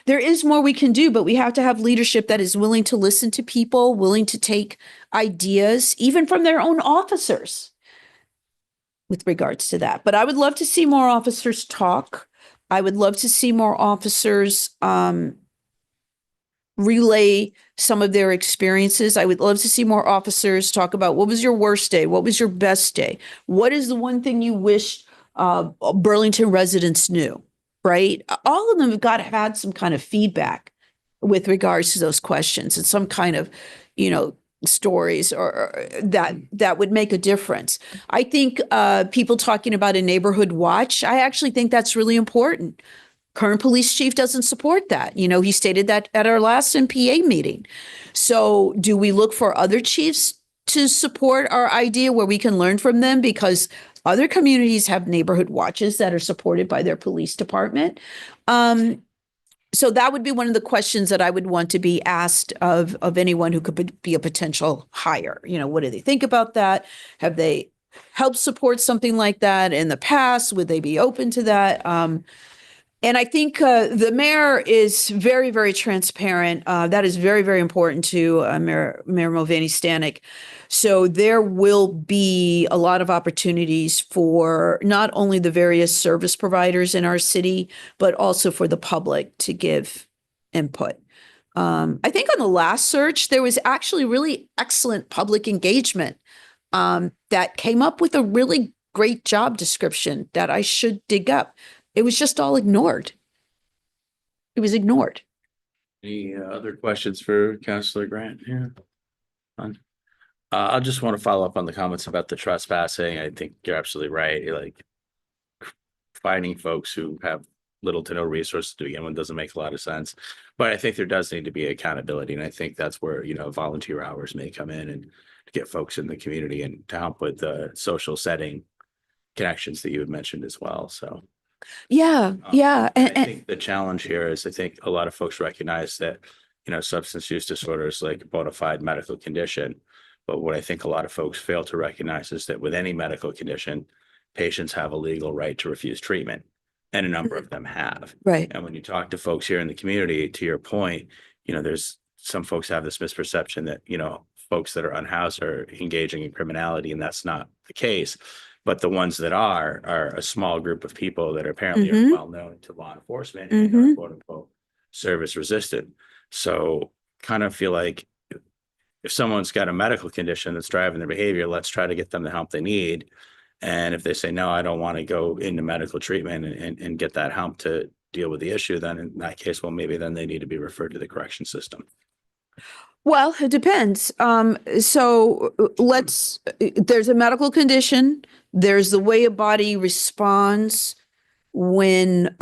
[SPEAKER 5] there is more we can do, but we have to have leadership that is willing to listen to people, willing to take ideas, even from their own officers with regards to that. But I would love to see more officers talk. I would love to see more officers relay some of their experiences. I would love to see more officers talk about what was your worst day? What was your best day? What is the one thing you wish Burlington residents knew, right? All of them have got to have had some kind of feedback with regards to those questions and some kind of, you know, stories or that would make a difference. I think people talking about a neighborhood watch, I actually think that's really important. Current police chief doesn't support that. You know, he stated that at our last NPA meeting. So do we look for other chiefs to support our idea where we can learn from them? Because other communities have neighborhood watches that are supported by their police department. So that would be one of the questions that I would want to be asked of anyone who could be a potential hire. You know, what do they think about that? Have they helped support something like that in the past? Would they be open to that? And I think the mayor is very, very transparent. That is very, very important to Mayor Mulvaney Stanek. So there will be a lot of opportunities for not only the various service providers in our city, but also for the public to give input. I think on the last search, there was actually really excellent public engagement that came up with a really great job description that I should dig up. It was just all ignored. It was ignored.
[SPEAKER 1] Any other questions for Councilor Grant here? I just want to follow up on the comments about the trespassing. I think you're absolutely right. Like finding folks who have little to no resources to begin with doesn't make a lot of sense. But I think there does need to be accountability. And I think that's where, you know, volunteer hours may come in and to get folks in the community and to help with the social setting connections that you had mentioned as well. So.
[SPEAKER 5] Yeah.
[SPEAKER 1] I think the challenge here is I think a lot of folks recognize that, you know, substance use disorder is like a bona fide medical condition. But what I think a lot of folks fail to recognize is that with any medical condition, patients have a legal right to refuse treatment. And a number of them have.
[SPEAKER 5] Right.
[SPEAKER 1] And when you talk to folks here in the community, to your point, you know, there's some folks have this misperception that, you know, folks that are unhoused are engaging in criminality, and that's not the case. But the ones that are a small group of people that apparently are well known to law enforcement and are quote unquote service resistant. So kind of feel like if someone's got a medical condition that's driving their behavior, let's try to get them the help they need. And if they say, no, I don't want to go into medical treatment and get that help to deal with the issue, then in that case, well, maybe then they need to be referred to the correction system.
[SPEAKER 5] Well, it depends. There's a medical condition. There's the way a body responds when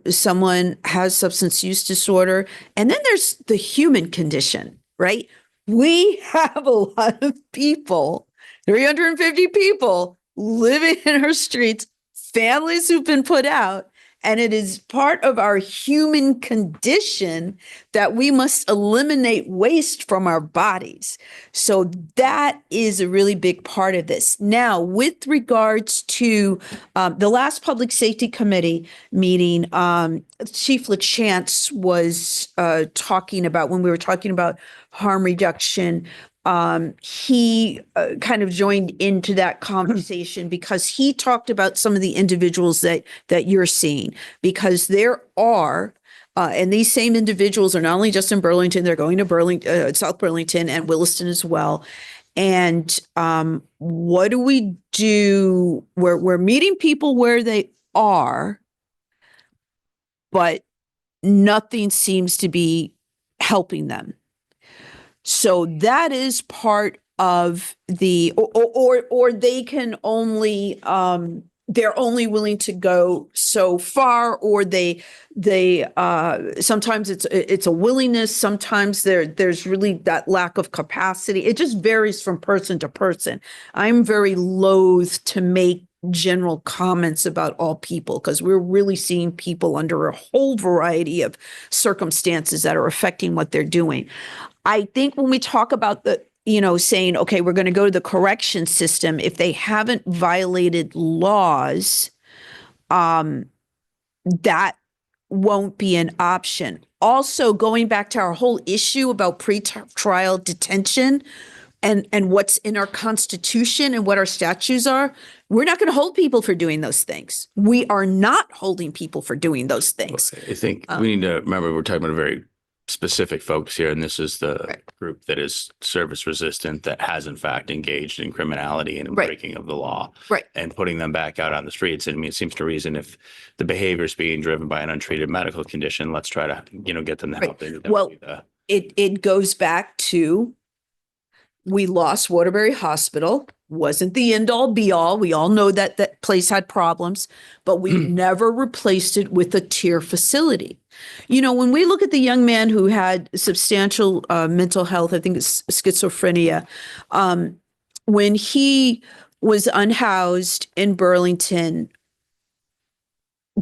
[SPEAKER 5] someone has substance use disorder. And then there's the human condition, right? We have a lot of people, 350 people living in our streets, families who've been put out. And it is part of our human condition that we must eliminate waste from our bodies. So that is a really big part of this. Now, with regards to the last Public Safety Committee meeting, Chief LaChance was talking about, when we were talking about harm reduction, he kind of joined into that conversation because he talked about some of the individuals that you're seeing, because there are, and these same individuals are not only just in Burlington, they're going to Burlington, South Burlington and Williston as well. And what do we do? We're meeting people where they are, but nothing seems to be helping them. So that is part of the, or they can only, they're only willing to go so far, or they sometimes it's a willingness, sometimes there's really that lack of capacity. It just varies from person to person. I'm very loath to make general comments about all people, because we're really seeing people under a whole variety of circumstances that are affecting what they're doing. I think when we talk about saying, okay, we're going to go to the correction system, if they haven't violated laws, that won't be an option. Also, going back to our whole issue about pre-trial detention and what's in our Constitution and what our statutes are, we're not going to hold people for doing those things. We are not holding people for doing those things.
[SPEAKER 1] I think we need to remember we're talking about a very specific folks here, and this is the group that is service resistant, that has in fact engaged in criminality and breaking of the law, and putting them back out on the streets. And I mean, it seems to reason if the behavior is being driven by an untreated medical condition, let's try to get them the help they need.
[SPEAKER 5] Well, it goes back to, we lost Waterbury Hospital, wasn't the end all be all. We all know that that place had problems, but we never replaced it with a tier facility. When we look at the young man who had substantial mental health, I think it's schizophrenia, when he was unhoused in Burlington,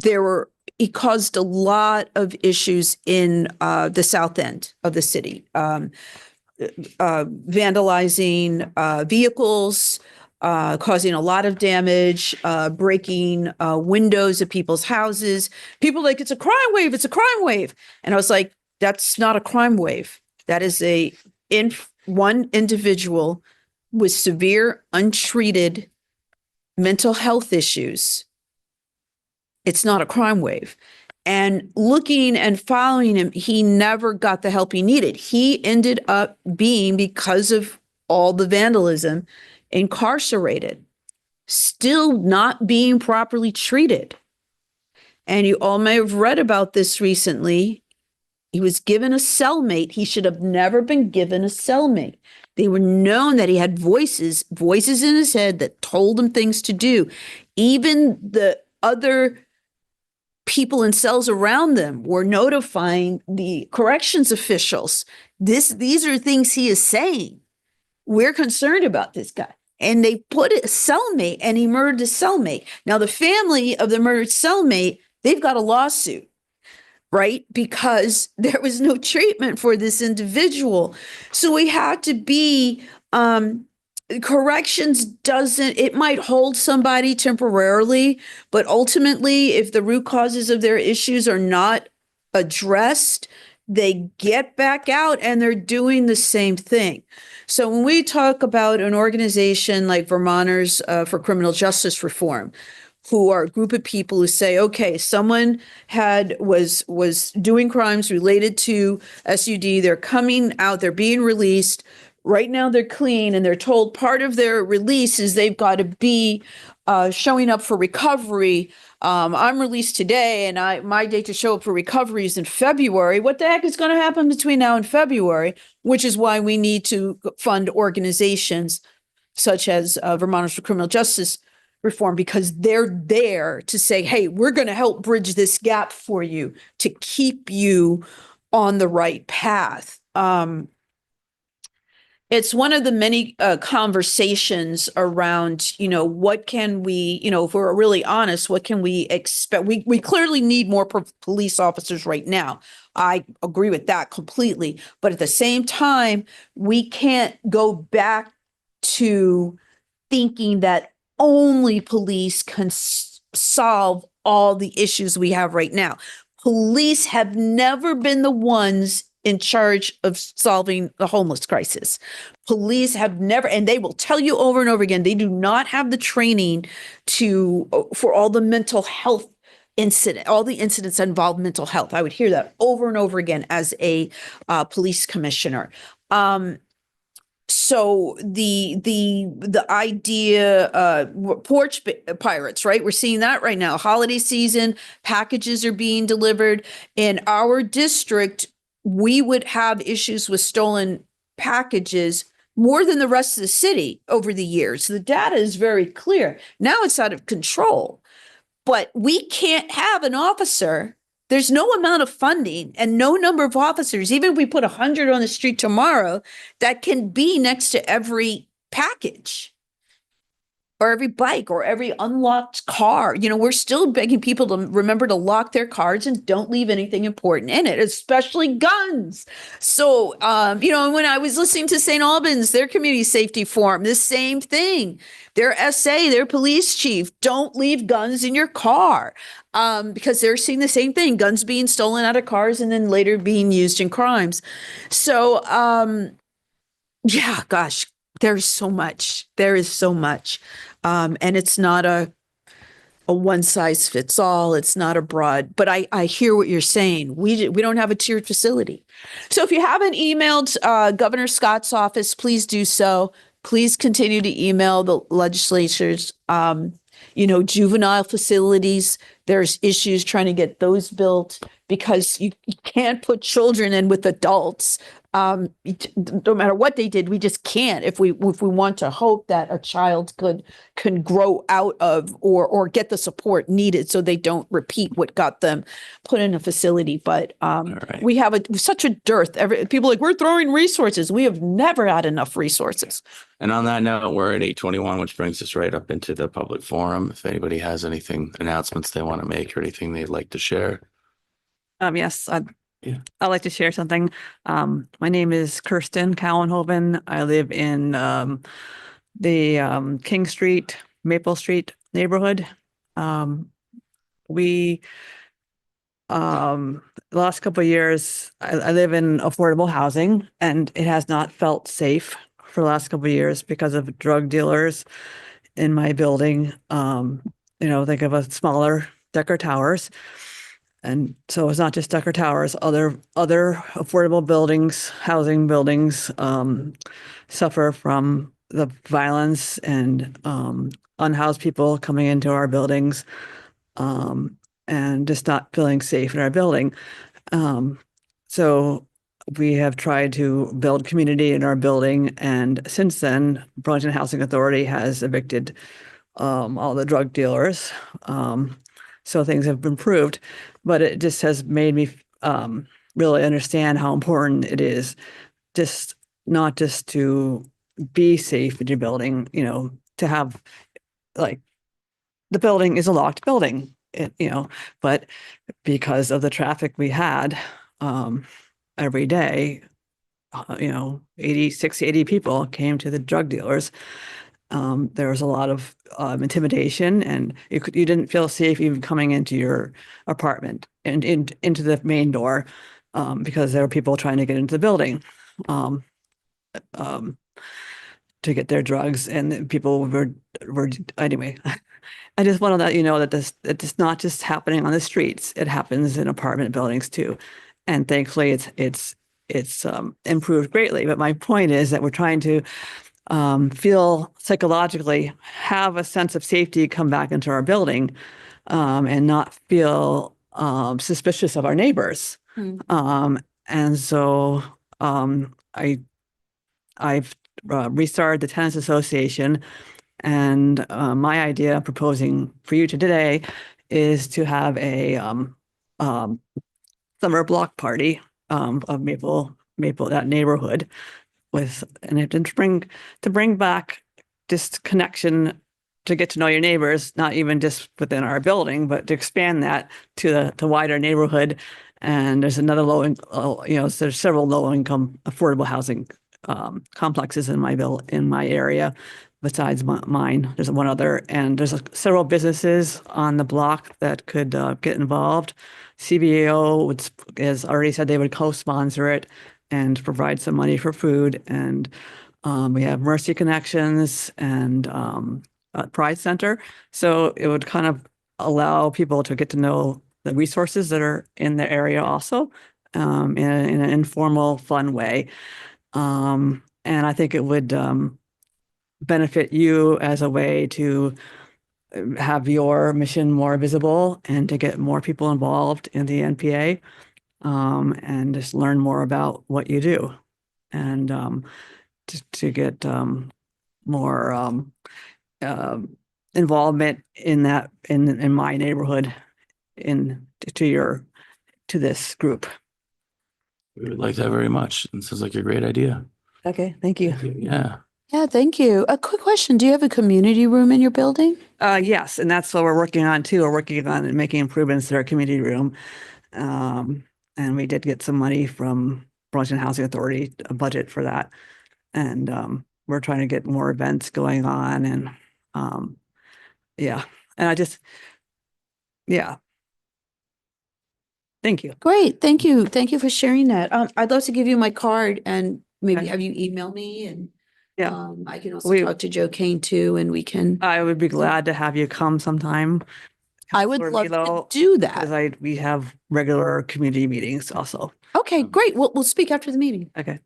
[SPEAKER 5] he caused a lot of issues in the south end of the city. Vandalizing vehicles, causing a lot of damage, breaking windows of people's houses. People like, it's a crime wave, it's a crime wave. And I was like, that's not a crime wave. That is one individual with severe, untreated mental health issues. It's not a crime wave. And looking and following him, he never got the help he needed. He ended up being, because of all the vandalism, incarcerated, still not being properly treated. And you all may have read about this recently. He was given a cellmate. He should have never been given a cellmate. They were known that he had voices in his head that told him things to do. Even the other people in cells around them were notifying the corrections officials. These are things he is saying. We're concerned about this guy. And they put a cellmate, and he murdered his cellmate. Now, the family of the murdered cellmate, they've got a lawsuit, right? Because there was no treatment for this individual. So we had to be, corrections it might hold somebody temporarily, but ultimately, if the root causes of their issues are not addressed, they get back out and they're doing the same thing. So when we talk about an organization like Vermonters for Criminal Justice Reform, who are a group of people who say, okay, someone was doing crimes related to SUD, they're coming out, they're being released. Right now they're clean, and they're told part of their release is they've got to be showing up for recovery. I'm released today and my date to show up for recovery is in February. What the heck is going to happen between now and February? Which is why we need to fund organizations such as Vermonters for Criminal Justice Reform, because they're there to say, hey, we're going to help bridge this gap for you to keep you on the right path. It's one of the many conversations around, what can we, if we're really honest, what can we expect? We clearly need more police officers right now. I agree with that completely. But at the same time, we can't go back to thinking that only police can solve all the issues we have right now. Police have never been the ones in charge of solving the homeless crisis. Police have never, and they will tell you over and over again, they do not have the training for all the mental health all the incidents that involve mental health. I would hear that over and over again as a police commissioner. So the idea, porch pirates, right? We're seeing that right now. Holiday season, packages are being delivered. In our district, we would have issues with stolen packages more than the rest of the city over the years. The data is very clear. Now it's out of control, but we can't have an officer. There's no amount of funding and no number of officers, even if we put 100 on the street tomorrow, that can be next to every package or every bike or every unlocked car. We're still begging people to remember to lock their cars and don't leave anything important in it, especially guns. So, when I was listening to St. Albans, their community safety forum, the same thing. Their SA, their police chief, don't leave guns in your car. Because they're seeing the same thing, guns being stolen out of cars and then later being used in crimes. So, yeah, gosh, there's so much. There is so much. And it's not a one size fits all. It's not a broad, but I hear what you're saying. We don't have a tiered facility. So if you haven't emailed Governor Scott's office, please do so. Please continue to email the legislatures. Juvenile facilities, there's issues trying to get those built because you can't put children in with adults. No matter what they did, we just can't if we want to hope that a child can grow out of or get the support needed so they don't repeat what got them put in a facility. But
[SPEAKER 1] right.
[SPEAKER 5] We have such a dearth. People are like, we're throwing resources. We have never had enough resources.
[SPEAKER 1] And on that note, we're at 8:21, which brings us right up into the public forum. If anybody has announcements they want to make or anything they'd like to share.
[SPEAKER 12] Yes, I'd like to share something. My name is Kirsten Cowenhoven. I live in the King Street, Maple Street neighborhood. The last couple of years, I live in affordable housing, and it has not felt safe for the last couple of years because of drug dealers in my building. Think of a smaller Decker Towers. And so it's not just Decker Towers, other affordable buildings, housing buildings suffer from the violence and unhoused people coming into our buildings and just not feeling safe in our building. So we have tried to build community in our building. And since then, Burlington Housing Authority has evicted all the drug dealers. So things have improved, but it just has made me really understand how important it is not just to be safe in your building, to have the building is a locked building, but because of the traffic we had every day, 80 people came to the drug dealers. There was a lot of intimidation, and you didn't feel safe even coming into your apartment and into the main door because there were people trying to get into the building to get their drugs, and people were anyway. I just want to let you know that it's not just happening on the streets; it happens in apartment buildings too, and thankfully it's improved greatly. But my point is that we're trying to feel psychologically, have a sense of safety, come back into our building, and not feel suspicious of our neighbors. And so I've restarted the tenants association, and my idea proposing for you today is to have a summer block party of Maple that neighborhood with, and it to bring back just connection, to get to know your neighbors, not even just within our building, but to expand that to the wider neighborhood. And there's another there's several low income affordable housing complexes in my area besides mine. There's one other, and there's several businesses on the block that could get involved. CBAO has already said they would co-sponsor it and provide some money for food. And we have Mercy Connections and Pride Center. So it would kind of allow people to get to know the resources that are in the area also, in an informal, fun way. And I think it would benefit you as a way to have your mission more visible and to get more people involved in the NPA, and just learn more about what you do, and to get more involvement in that in my neighborhood, to this group.
[SPEAKER 1] We would like that very much. This sounds like a great idea.
[SPEAKER 5] Okay, thank you.
[SPEAKER 1] Yeah.
[SPEAKER 5] Yeah, thank you. A quick question. Do you have a community room in your building?
[SPEAKER 12] Yes, and that's what we're working on too. We're working on making improvements to our community room. And we did get some money from Burlington Housing Authority, a budget for that. And we're trying to get more events going on, and yeah. And yeah. Thank you.
[SPEAKER 5] Great, thank you. Thank you for sharing that. I'd love to give you my card and maybe
[SPEAKER 12] Okay.
[SPEAKER 5] have you email me, and
[SPEAKER 12] Yeah.
[SPEAKER 5] I can also
[SPEAKER 12] We-
[SPEAKER 5] talk to Joe Kane too, and we can,
[SPEAKER 12] I would be glad to have you come sometime.
[SPEAKER 5] I would
[SPEAKER 12] Counselor
[SPEAKER 5] love to
[SPEAKER 12] Velo,
[SPEAKER 5] do
[SPEAKER 12] because
[SPEAKER 5] that.
[SPEAKER 12] we have regular community meetings also.
[SPEAKER 5] Okay, great. We'll speak after the meeting.
[SPEAKER 12] Okay.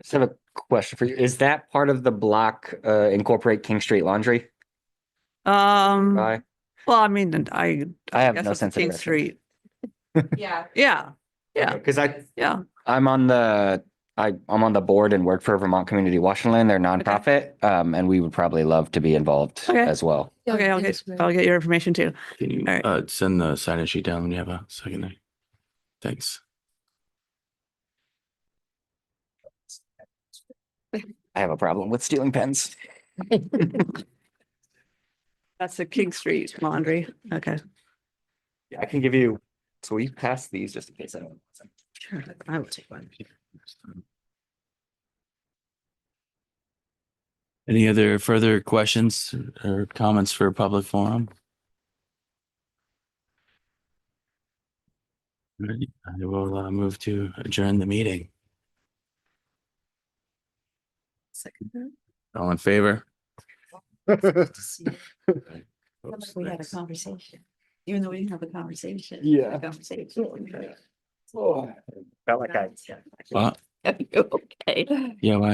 [SPEAKER 11] Just have a question for you. Is that part of the block incorporate King Street Laundry? Bye.
[SPEAKER 12] Well, I mean, I
[SPEAKER 11] have
[SPEAKER 12] guess
[SPEAKER 11] no
[SPEAKER 12] it's
[SPEAKER 11] sense of
[SPEAKER 12] King
[SPEAKER 11] direction.
[SPEAKER 12] Street.
[SPEAKER 10] Yeah.
[SPEAKER 12] Yeah, yeah,
[SPEAKER 11] Because
[SPEAKER 12] yeah.
[SPEAKER 11] I'm on the board and work for Vermont Community Washington. They're nonprofit, and we would probably love to be involved
[SPEAKER 12] Okay.
[SPEAKER 11] as well.
[SPEAKER 12] Okay, I'll get your information too.
[SPEAKER 1] Can you
[SPEAKER 12] All right.
[SPEAKER 1] send the sign-in sheet down when you have a second there? Thanks.
[SPEAKER 11] I have a problem with stealing pens.
[SPEAKER 12] That's the King Street Laundry. Okay.
[SPEAKER 11] Yeah, I can give you. So we pass these just in case I don't.
[SPEAKER 12] Sure, I will take one.
[SPEAKER 1] Any other further questions or comments for public forum? Ready? I will move to adjourn the meeting. All in favor?
[SPEAKER 5] We had a conversation, even though we didn't have a conversation.
[SPEAKER 11] Yeah.
[SPEAKER 5] A conversation.
[SPEAKER 11] Felt like I.
[SPEAKER 1] What?
[SPEAKER 5] Okay.
[SPEAKER 1] Yeah, well,